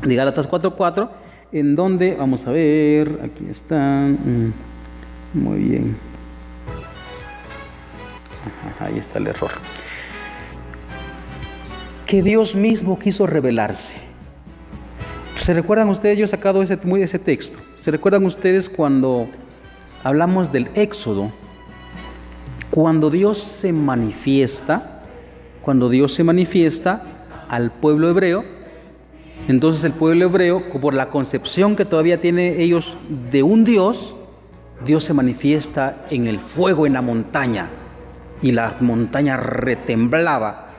De Gálatas 4:4, en donde, vamos a ver, aquí está, muy bien. Ahí está el error. Que Dios mismo quiso revelarse. ¿Se recuerdan ustedes? Yo he sacado ese texto. ¿Se recuerdan ustedes cuando hablamos del Éxodo? Cuando Dios se manifiesta al pueblo hebreo, entonces el pueblo hebreo, por la concepción que todavía tienen ellos de un Dios, Dios se manifiesta en el fuego en la montaña, y la montaña retemblaba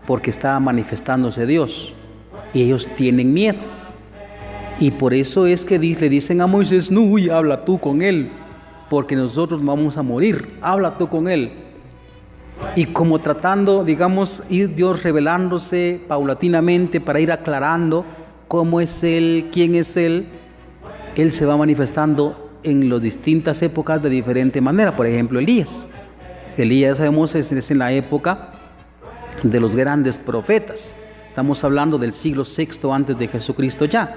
porque estaba manifestándose Dios, y ellos tienen miedo. Y por eso es que le dicen a Moisés: no, uy, habla tú con él, porque nosotros vamos a morir, habla tú con él. Y como tratando, digamos, ir Dios revelándose paulatinamente para ir aclarando cómo es Él, quién es Él, Él se va manifestando en las distintas épocas de diferente manera. Por ejemplo, Elías, sabemos, es en la época de los grandes profetas. Estamos hablando del siglo VI antes de Jesucristo ya.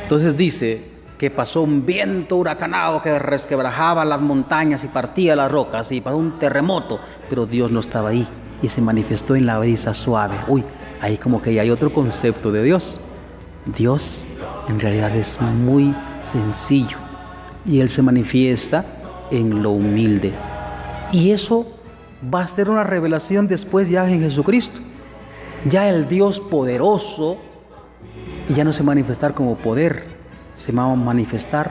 Entonces dice que pasó un viento huracanado que resquebrajaba las montañas y partía las rocas, y pasó un terremoto, pero Dios no estaba ahí y se manifestó en la brisa suave. Uy, ahí como que ya hay otro concepto de Dios. Dios en realidad es muy sencillo y Él se manifiesta en lo humilde. Y eso va a ser una revelación después ya en Jesucristo. Ya el Dios poderoso ya no se manifestar como poder, se va a manifestar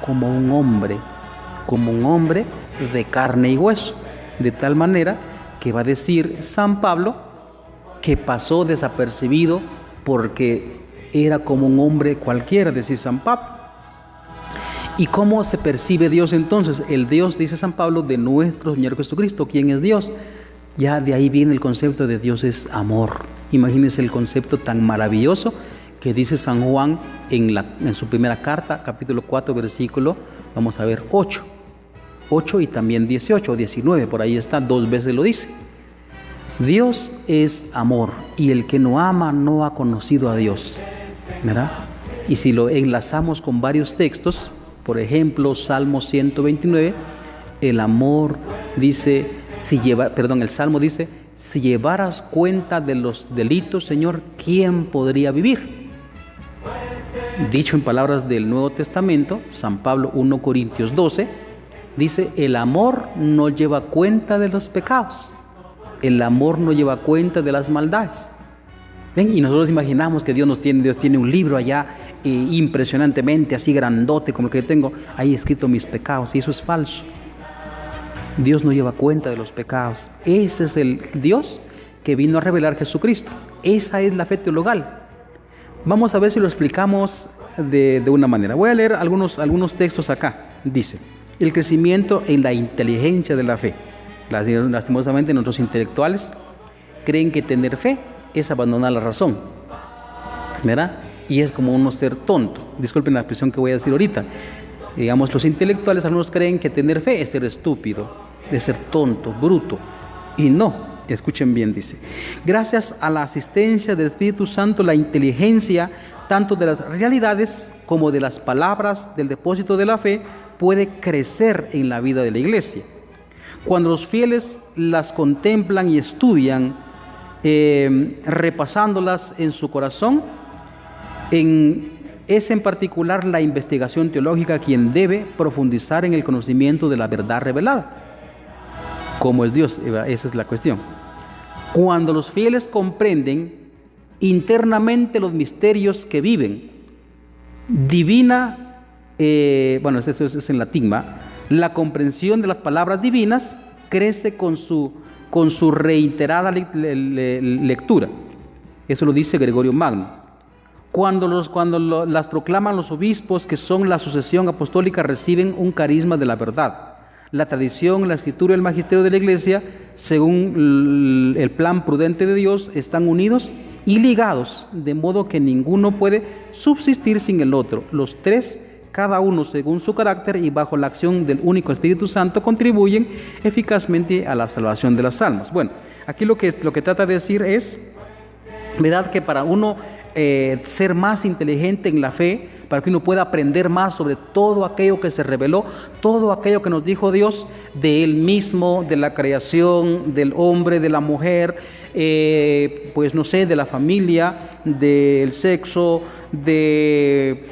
como un hombre de carne y hueso, de tal manera que va a decir San Pablo que pasó desapercibido porque era como un hombre cualquiera, decía San Pablo. ¿Y cómo se percibe Dios entonces? El Dios, dice San Pablo, de nuestro Señor Jesucristo. ¿Quién es Dios? Ya de ahí viene el concepto de Dios es amor. Imagínense el concepto tan maravilloso que dice San Juan en su primera carta, capítulo 4, versículo, vamos a ver, 8 y también 18 o 19, por ahí está, 2 veces lo dice. Dios es amor, y el que no ama no ha conocido a Dios, ¿verdad? Y si lo enlazamos con varios textos, por ejemplo, Salmo 129, el amor dice, el Salmo dice: si llevaras cuenta de los delitos, Señor, ¿quién podría vivir? Dicho en palabras del Nuevo Testamento, San Pablo 1 Corintios 12, dice: el amor no lleva cuenta de los pecados, el amor no lleva cuenta de las maldades. ¿Ven? Y nosotros imaginamos que Dios tiene un libro allá impresionantemente así grandote como el que yo tengo, ahí escrito mis pecados, y eso es falso. Dios no lleva cuenta de los pecados. Ese es el Dios que vino a revelar Jesucristo. Esa es la fe teologal. Vamos a ver si lo explicamos de una manera. Voy a leer algunos textos acá. Dice: el crecimiento en la inteligencia de la fe. Lastimosamente nuestros intelectuales creen que tener fe es abandonar la razón, ¿verdad? Y es como uno ser tonto. Disculpen la expresión que voy a decir ahorita. Digamos, los intelectuales, algunos creen que tener fe es ser estúpido, es ser tonto, bruto. Y no. Escuchen bien, dice: gracias a la asistencia del Espíritu Santo, la inteligencia tanto de las realidades como de las palabras del depósito de la fe puede crecer en la vida de la iglesia. Cuando los fieles las contemplan y estudian, repasándolas en su corazón, en es en particular la investigación teológica quien debe profundizar en el conocimiento de la verdad revelada. ¿Cómo es Dios? Esa es la cuestión. Cuando los fieles comprenden internamente los misterios que viven, eso es en latín, la comprensión de las palabras divinas crece con su reiterada lectura. Eso lo dice Gregorio Magno. Cuando las proclaman los obispos, que son la sucesión apostólica, reciben un carisma de la verdad. La tradición, la escritura y el magisterio de la Iglesia, según el plan prudente de Dios, están unidos y ligados, de modo que ninguno puede subsistir sin el otro. Los tres, cada uno según su carácter y bajo la acción del único Espíritu Santo, contribuyen eficazmente a la salvación de las almas. Bueno, aquí lo que trata de decir es, ¿verdad?, que para uno ser más inteligente en la fe, para que uno pueda aprender más sobre todo aquello que se reveló, todo aquello que nos dijo Dios de Él mismo, de la creación, del hombre, de la mujer, de la familia, del sexo, de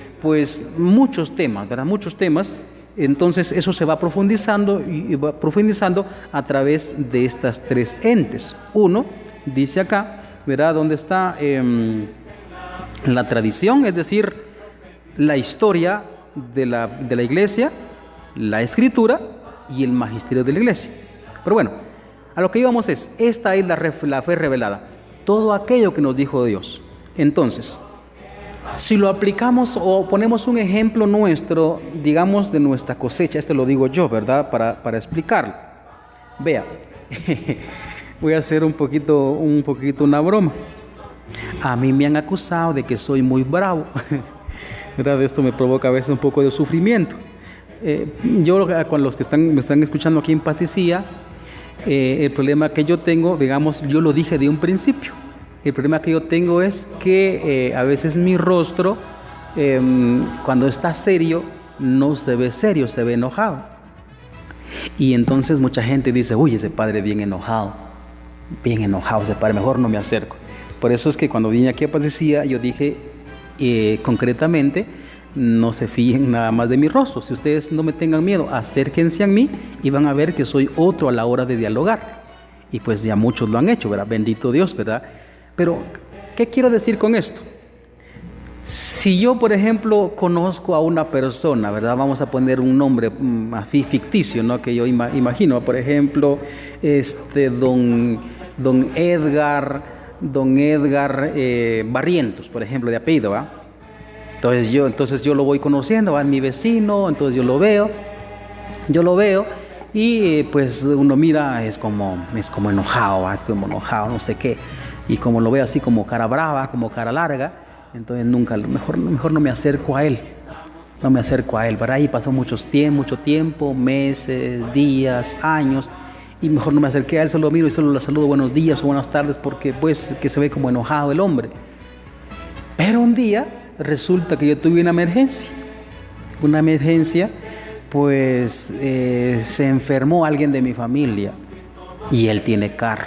muchos temas, ¿verdad? Muchos temas. Entonces eso se va profundizando y va profundizando a través de estas tres entes. Uno, dice acá, ¿verdad?, ¿dónde está? La tradición, es decir, la historia de la Iglesia, la Escritura y el magisterio de la Iglesia. Pero bueno, a lo que íbamos esta es la fe revelada, todo aquello que nos dijo Dios. Entonces, si lo aplicamos o ponemos un ejemplo nuestro, digamos de nuestra cosecha, esto lo digo yo, ¿verdad?, para explicarlo. Vea, voy a hacer un poquito una broma. A mí me han acusado de que soy muy bravo, ¿verdad? Esto me provoca a veces un poco de sufrimiento. Yo, con los que me están escuchando aquí en Patricia, el problema que yo tengo, digamos, yo lo dije de un principio. El problema que yo tengo es que a veces mi rostro, cuando está serio, no se ve serio, se ve enojado. Y entonces mucha gente dice, uy, ese padre bien enojado ese padre, mejor no me acerco. Por eso es que cuando vine aquí a Patricia, yo dije concretamente, no se fíen nada más de mi rostro. Si ustedes no me tengan miedo, acérquense a mí y van a ver que soy otro a la hora de dialogar. Y pues ya muchos lo han hecho, ¿verdad? Bendito Dios, ¿verdad? Pero, ¿qué quiero decir con esto? Si yo, por ejemplo, conozco a una persona, ¿verdad? Vamos a poner un nombre así ficticio, ¿no?, que yo imagino. Por ejemplo, don Edgar Barrientos, por ejemplo, de apellido, ¿va? Entonces yo lo voy conociendo, va, mi vecino, entonces yo lo veo y pues uno mira, es como enojado, ¿va? Es como enojado, no sé qué, y como lo veo así como cara brava, como cara larga, entonces mejor no me acerco a él, ¿verdad? Y pasó mucho tiempo, meses, días, años, y mejor no me acerqué a él, solo miro y solo le saludo buenos días o buenas tardes, porque pues que se ve como enojado el hombre. Pero un día resulta que yo tuve una emergencia, pues se enfermó alguien de mi familia y él tiene carro.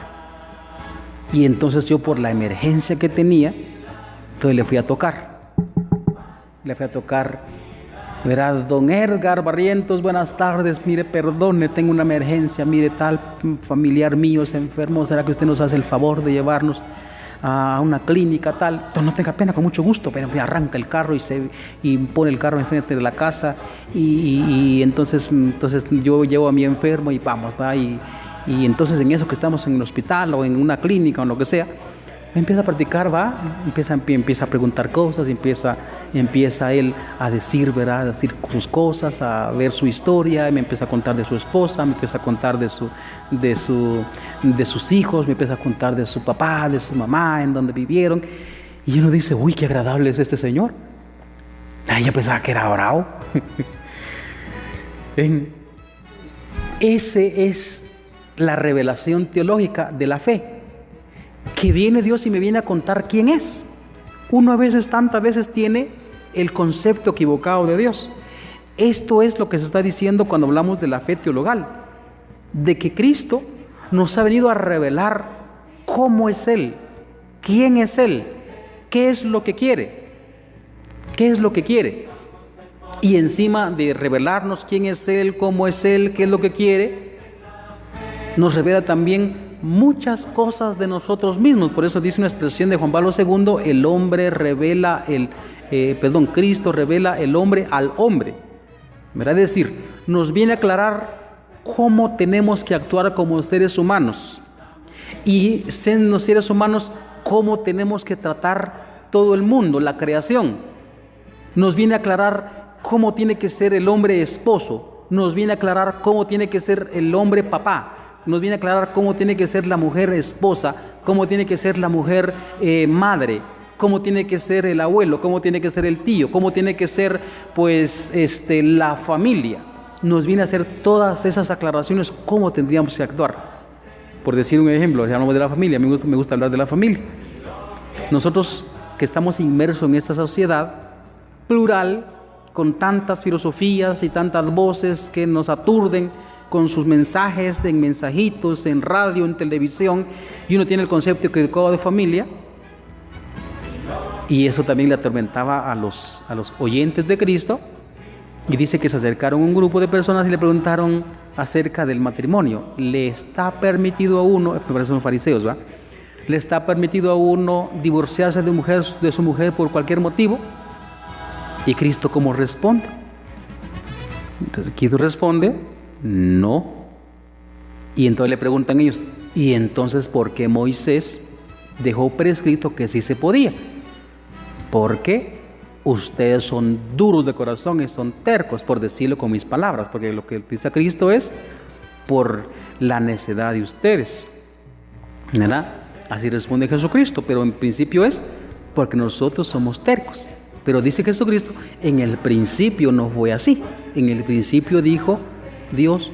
Y entonces yo, por la emergencia que tenía, entonces le fui a tocar, verá, don Edgar Barrientos, buenas tardes, mire, perdone, tengo una emergencia, mire, tal familiar mío se enfermó, ¿será que usted nos hace el favor de llevarnos a una clínica tal? Entonces, no tenga pena, con mucho gusto, pero arranca el carro y pone el carro enfrente de la casa y entonces yo llevo a mi enfermo y vamos, ¿va? Y entonces en eso que estamos en el hospital o en una clínica o lo que sea, empieza a practicar, va, empieza a preguntar cosas, empieza él a decir, ¿verdad?, a decir sus cosas, a ver su historia, me empieza a contar de su esposa, me empieza a contar de sus hijos, me empieza a contar de su papá, de su mamá, en donde vivieron, y uno dice, uy, qué agradable es este señor. Yo pensaba que era bravo. Ese es la revelación teológica de la fe, que viene Dios y me viene a contar quién es. Uno tantas veces tiene el concepto equivocado de Dios. Esto es lo que se está diciendo cuando hablamos de la fe teologal, de que Cristo nos ha venido a revelar cómo es Él, quién es Él, qué es lo que quiere ¿Qué es lo que quiere? Y encima de revelarnos quién es Él, cómo es Él, qué es lo que quiere, nos revela también muchas cosas de nosotros mismos. Por eso dice una expresión de Juan Pablo II, Cristo revela el hombre al hombre. ¿Verdad? Es decir, nos viene a aclarar cómo tenemos que actuar como seres humanos. Y siendo seres humanos, cómo tenemos que tratar todo el mundo, la creación. Nos viene a aclarar cómo tiene que ser el hombre esposo, nos viene a aclarar cómo tiene que ser el hombre papá, nos viene a aclarar cómo tiene que ser la mujer esposa, cómo tiene que ser la mujer madre, cómo tiene que ser el abuelo, cómo tiene que ser el tío, cómo tiene que ser la familia. Nos viene a hacer todas esas aclaraciones, cómo tendríamos que actuar. Por decir un ejemplo, si hablamos de la familia, me gusta hablar de la familia. Nosotros que estamos inmersos en esta sociedad plural, con tantas filosofías y tantas voces que nos aturden con sus mensajes en mensajitos, en radio, en televisión, y uno tiene el concepto equivocado de familia, y eso también le atormentaba a los oyentes de Cristo, y dice que se acercaron un grupo de personas y le preguntaron acerca del matrimonio. ¿Le está permitido a uno, me parecen los fariseos, ¿va? ¿Le está permitido a uno divorciarse de su mujer por cualquier motivo? ¿Y Cristo cómo responde? Entonces Cristo responde, no. Y entonces le preguntan ellos, ¿y entonces por qué Moisés dejó prescrito que sí se podía? Porque ustedes son duros de corazón y son tercos, por decirlo con mis palabras, porque lo que dice Cristo es por la necedad de ustedes, ¿verdad? Así responde Jesucristo, pero en principio es porque nosotros somos tercos. Pero dice Jesucristo, en el principio no fue así. En el principio dijo Dios,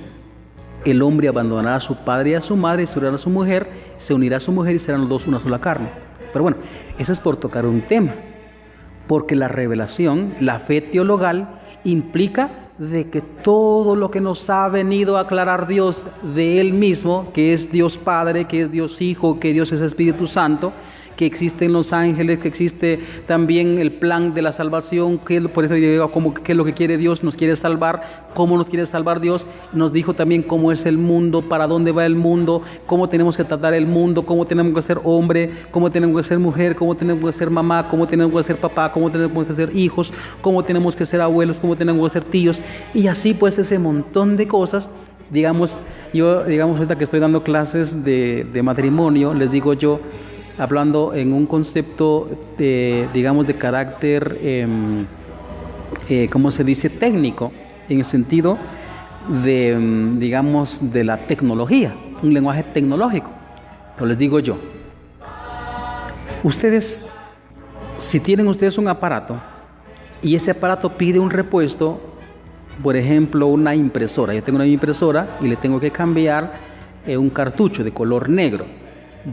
el hombre abandonará a su padre y a su madre, se unirá a su mujer y serán los dos una sola carne. Pero bueno, eso es por tocar un tema. Porque la revelación, la fe teologal, implica de que todo lo que nos ha venido a aclarar Dios de Él mismo, que es Dios Padre, que es Dios Hijo, que Dios es Espíritu Santo, que existen los ángeles, que existe también el plan de la salvación, por eso digo, qué es lo que quiere Dios, nos quiere salvar, cómo nos quiere salvar Dios, nos dijo también cómo es el mundo, para dónde va el mundo, cómo tenemos que tratar el mundo, cómo tenemos que ser hombre, cómo tenemos que ser mujer, cómo tenemos que ser mamá, cómo tenemos que ser papá, cómo tenemos que ser hijos, cómo tenemos que ser abuelos, cómo tenemos que ser tíos, y así pues ese montón de cosas. Digamos, ahorita que estoy dando clases de matrimonio, les digo yo, hablando en un concepto de carácter, ¿cómo se dice? Técnico, en el sentido de la tecnología, un lenguaje tecnológico. Pero les digo yo, ustedes, si tienen ustedes un aparato y ese aparato pide un repuesto, por ejemplo, una impresora. Yo tengo una impresora y le tengo que cambiar un cartucho de color negro.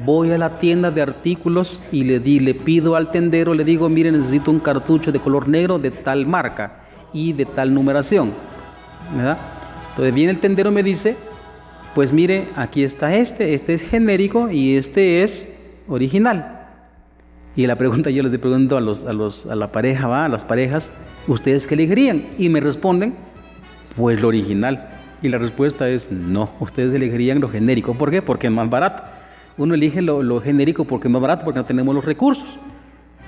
Voy a la tienda de artículos y le pido al tendero, le digo, mire, necesito un cartucho de color negro de tal marca y de tal numeración, ¿verdad? Entonces viene el tendero y me dice, pues mire, aquí está este es genérico y este es original. Y la pregunta, yo les pregunto a la pareja, a las parejas, ¿ustedes qué elegirían? Y me responden, pues lo original. Y la respuesta es, no, ustedes elegirían lo genérico. ¿Por qué? Porque es más barato. Uno elige lo genérico porque es más barato, porque no tenemos los recursos.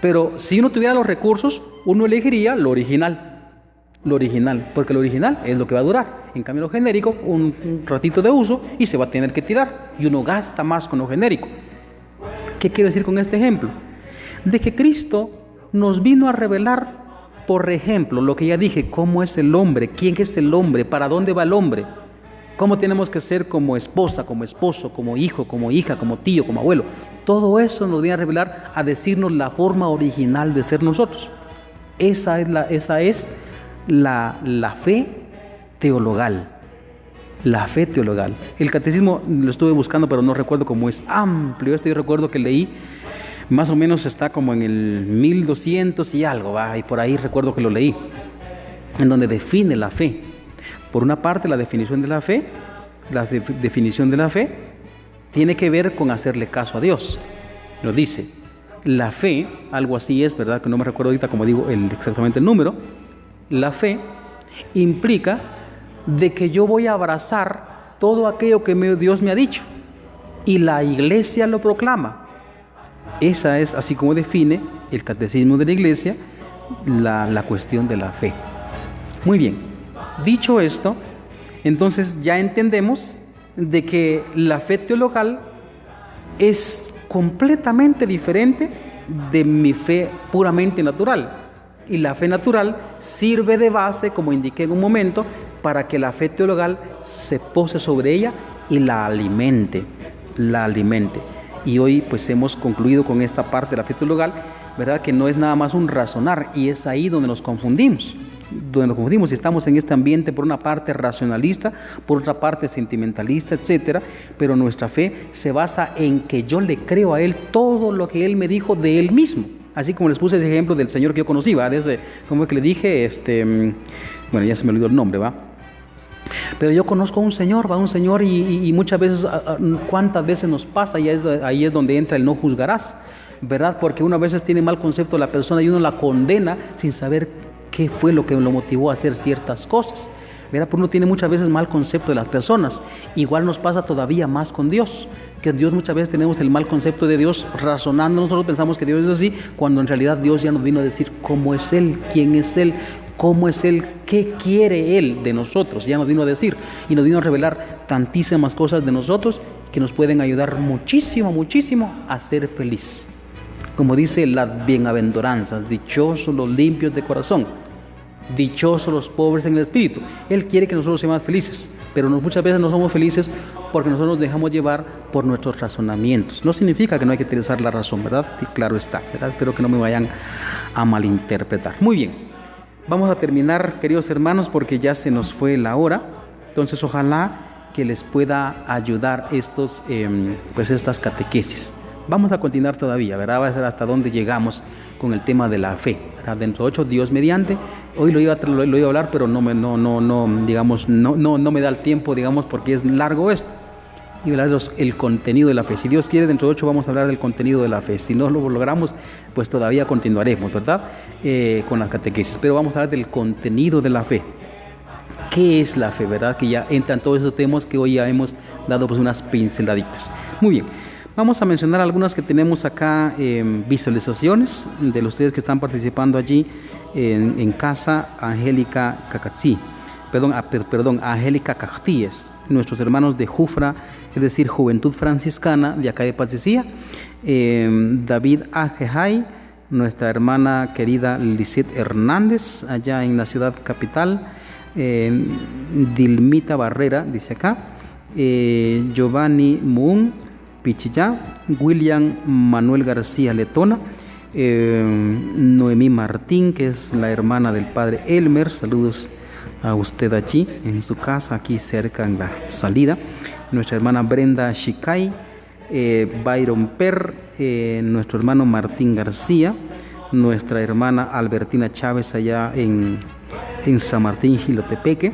Pero si uno tuviera los recursos, uno elegiría lo original, porque lo original es lo que va a durar. En cambio lo genérico, un ratito de uso y se va a tener que tirar, y uno gasta más con lo genérico. ¿Qué quiero decir con este ejemplo? De que Cristo nos vino a revelar, por ejemplo, lo que ya dije, cómo es el hombre, quién es el hombre, para dónde va el hombre, cómo tenemos que ser como esposa, como esposo, como hijo, como hija, como tío, como abuelo. Todo eso nos viene a revelar, a decirnos la forma original de ser nosotros. Esa es la fe teologal. La fe teologal. El catecismo lo estuve buscando, pero no recuerdo cómo es amplio. Yo recuerdo que leí, más o menos está como en el 1200 y algo, y por ahí recuerdo que lo leí, en donde define la fe. Por una parte, la definición de la fe tiene que ver con hacerle caso a Dios. Lo dice, La fe, algo así es, ¿verdad? Que no me recuerdo ahorita, como digo, exactamente el número. La fe implica de que yo voy a abrazar todo aquello que Dios me ha dicho. Y la iglesia lo proclama. Esa es, así como define el catecismo de la iglesia, la cuestión de la fe. Muy bien. Dicho esto, entonces ya entendemos de que la fe teologal es completamente diferente de mi fe puramente natural. Y la fe natural sirve de base, como indiqué en un momento, para que la fe teologal se pose sobre ella y la alimente. Y hoy pues hemos concluido con esta parte de la fe teologal, ¿verdad? Que no es nada más un razonar, y es ahí donde nos confundimos. Si estamos en este ambiente por una parte racionalista, por otra parte sentimentalista, etcétera, pero nuestra fe se basa en que yo le creo a Él todo lo que Él me dijo de Él mismo. Así como les puse ese ejemplo del Señor que yo conocí, ¿va? Desde, como que le dije, bueno, ya se me olvidó el nombre, ¿va? Pero yo conozco a un Señor, ¿va? Un Señor y muchas veces, ¿cuántas veces nos pasa? Y ahí es donde entra el no juzgarás, ¿verdad? Porque uno a veces tiene mal concepto de la persona y uno la condena sin saber qué fue lo que lo motivó a hacer ciertas cosas, ¿verdad? Porque uno tiene muchas veces mal concepto de las personas. Igual nos pasa todavía más con Dios, que Dios muchas veces tenemos el mal concepto de Dios razonando. Nosotros pensamos que Dios es así, cuando en realidad Dios ya nos vino a decir cómo es Él, quién es Él, cómo es Él, qué quiere Él de nosotros. Ya nos vino a decir y nos vino a revelar tantísimas cosas de nosotros que nos pueden ayudar muchísimo, muchísimo a ser feliz. Como dice las bienaventuranzas, dichosos los limpios de corazón, dichosos los pobres en el espíritu. Él quiere que nosotros seamos felices, pero muchas veces no somos felices porque nosotros nos dejamos llevar por nuestros razonamientos. No significa que no hay que utilizar la razón, ¿verdad? Y claro está, ¿verdad? Espero que no me vayan a malinterpretar. Muy bien, vamos a terminar, queridos hermanos, porque ya se nos fue la hora. Entonces ojalá que les pueda ayudar estas catequesis. Vamos a continuar todavía, ¿verdad? Va a ser hasta dónde llegamos con el tema de la fe, ¿verdad? Dentro de 8, Dios mediante. Hoy lo iba a hablar, pero no me da el tiempo, digamos, porque es largo esto. Y ¿verdad? El contenido de la fe. Si Dios quiere, dentro de 8 vamos a hablar del contenido de la fe. Si no lo logramos, pues todavía continuaremos, ¿verdad? Con las catequesis. Pero vamos a hablar del contenido de la fe. ¿Qué es la fe, verdad? Que ya entran todos esos temas que hoy ya hemos dado pues unas pinceladitas. Muy bien. Vamos a mencionar algunas que tenemos acá, visualizaciones de los ustedes que están participando allí en casa. Angélica Castillas, nuestros hermanos de Jufra, es decir, Juventud Franciscana de acá de Patricia. David Ajejay, nuestra hermana querida Lisette Hernández, allá en la ciudad capital. Dilmita Barrera, dice acá. Giovanni Moon Pichillá, William Manuel García Letona, Noemí Martín, que es la hermana del padre Elmer. Saludos a usted allí en su casa, aquí cerca en la salida. Nuestra hermana Brenda Shicay, Byron Per, nuestro hermano Martín García, nuestra hermana Albertina Chávez allá en San Martín, Jilotepeque,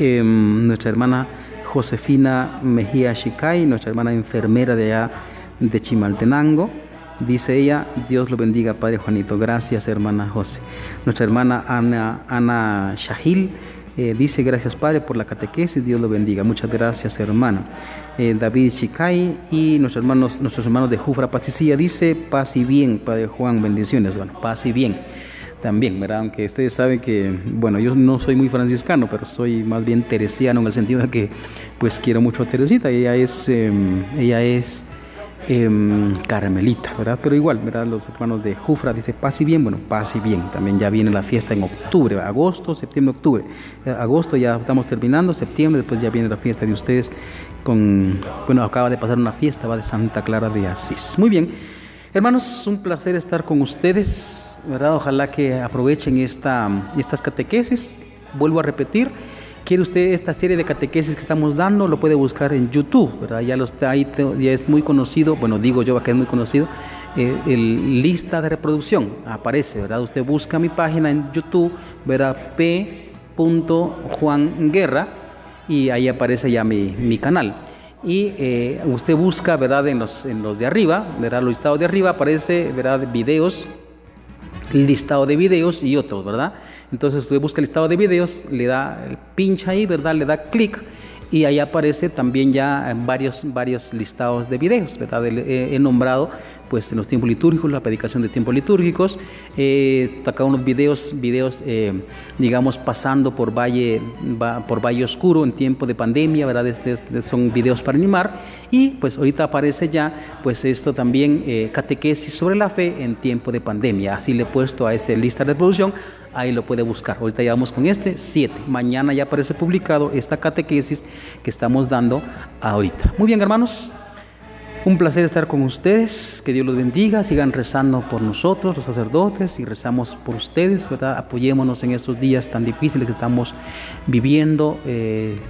nuestra hermana Josefina Mejía Shicay, nuestra hermana enfermera de allá de Chimaltenango. Dice ella, Dios lo bendiga, Padre Juanito. Gracias, hermana José. Nuestra hermana Ana Shahil dice, gracias, Padre, por la catequesis. Dios lo bendiga. Muchas gracias, hermana. David Shicay y nuestros hermanos de Jufra Patricia dice, paz y bien, Padre Juan, bendiciones. Bueno, paz y bien. También, ¿verdad? Aunque ustedes saben que, bueno, yo no soy muy franciscano, pero soy más bien teresiano en el sentido de que, pues, quiero mucho a Teresita. Ella es carmelita, ¿verdad? Pero igual, ¿verdad? Los hermanos de Jufra dice paz y bien. Bueno, paz y bien. También ya viene la fiesta en octubre, agosto, septiembre, octubre. Agosto ya estamos terminando, septiembre, después ya viene la fiesta de ustedes acaba de pasar una fiesta, va, de Santa Clara de Asís. Muy bien, hermanos, un placer estar con ustedes, ¿verdad? Ojalá que aprovechen estas catequesis. Vuelvo a repetir, quiere usted esta serie de catequesis que estamos dando, lo puede buscar en YouTube, ¿verdad? Ya es muy conocido, bueno, digo yo que es muy conocido, el lista de reproducción aparece, ¿verdad? Usted busca mi página en YouTube, verá P. Juan Guerra, y ahí aparece ya mi canal. y usted busca, ¿verdad? En los de arriba, ¿verdad? Los listados de arriba aparece, ¿verdad? Videos, el listado de videos y otros, ¿verdad? Entonces usted busca el listado de videos, le da, pincha ahí, ¿verdad? Le da clic y ahí aparece también ya varios listados de videos, ¿verdad? He nombrado pues en los tiempos litúrgicos, la predicación de tiempos litúrgicos, sacado unos videos digamos pasando por valle oscuro en tiempo de pandemia, ¿verdad? Son videos para animar, y pues ahorita aparece ya pues esto también, catequesis sobre la fe en tiempo de pandemia. Así le he puesto a esa lista de reproducción, ahí lo puede buscar. Ahorita ya vamos con 7, mañana ya aparece publicado esta catequesis que estamos dando ahorita. Muy bien, hermanos, un placer estar con ustedes, que Dios los bendiga, sigan rezando por nosotros, los sacerdotes, y rezamos por ustedes, ¿verdad? Apoyémonos en estos días tan difíciles que estamos viviendo,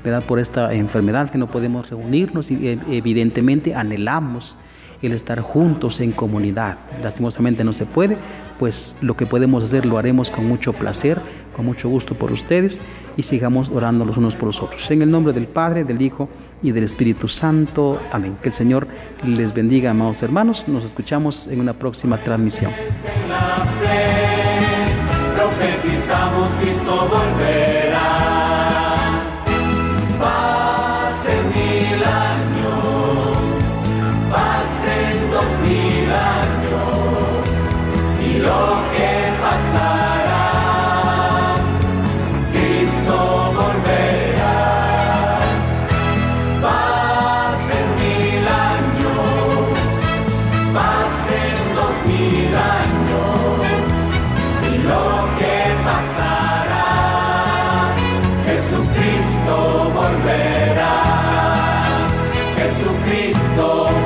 ¿verdad? Por esta enfermedad que no podemos reunirnos, y evidentemente anhelamos el estar juntos en comunidad. Lastimosamente no se puede, pues lo que podemos hacer lo haremos con mucho placer, con mucho gusto por ustedes, y sigamos orando los unos por los otros. En el nombre del Padre, del Hijo y del Espíritu Santo. Amén. Que el Señor les bendiga, amados hermanos. Nos escuchamos en una próxima transmisión. En la fe, profetizamos, Cristo volverá. Pasen 1000 años, pasen 2000 años, y lo que pasará, Cristo volverá. Pasen 1000 años, pasen 2000 años, y lo que pasará, Jesucristo volverá, Jesucristo volverá.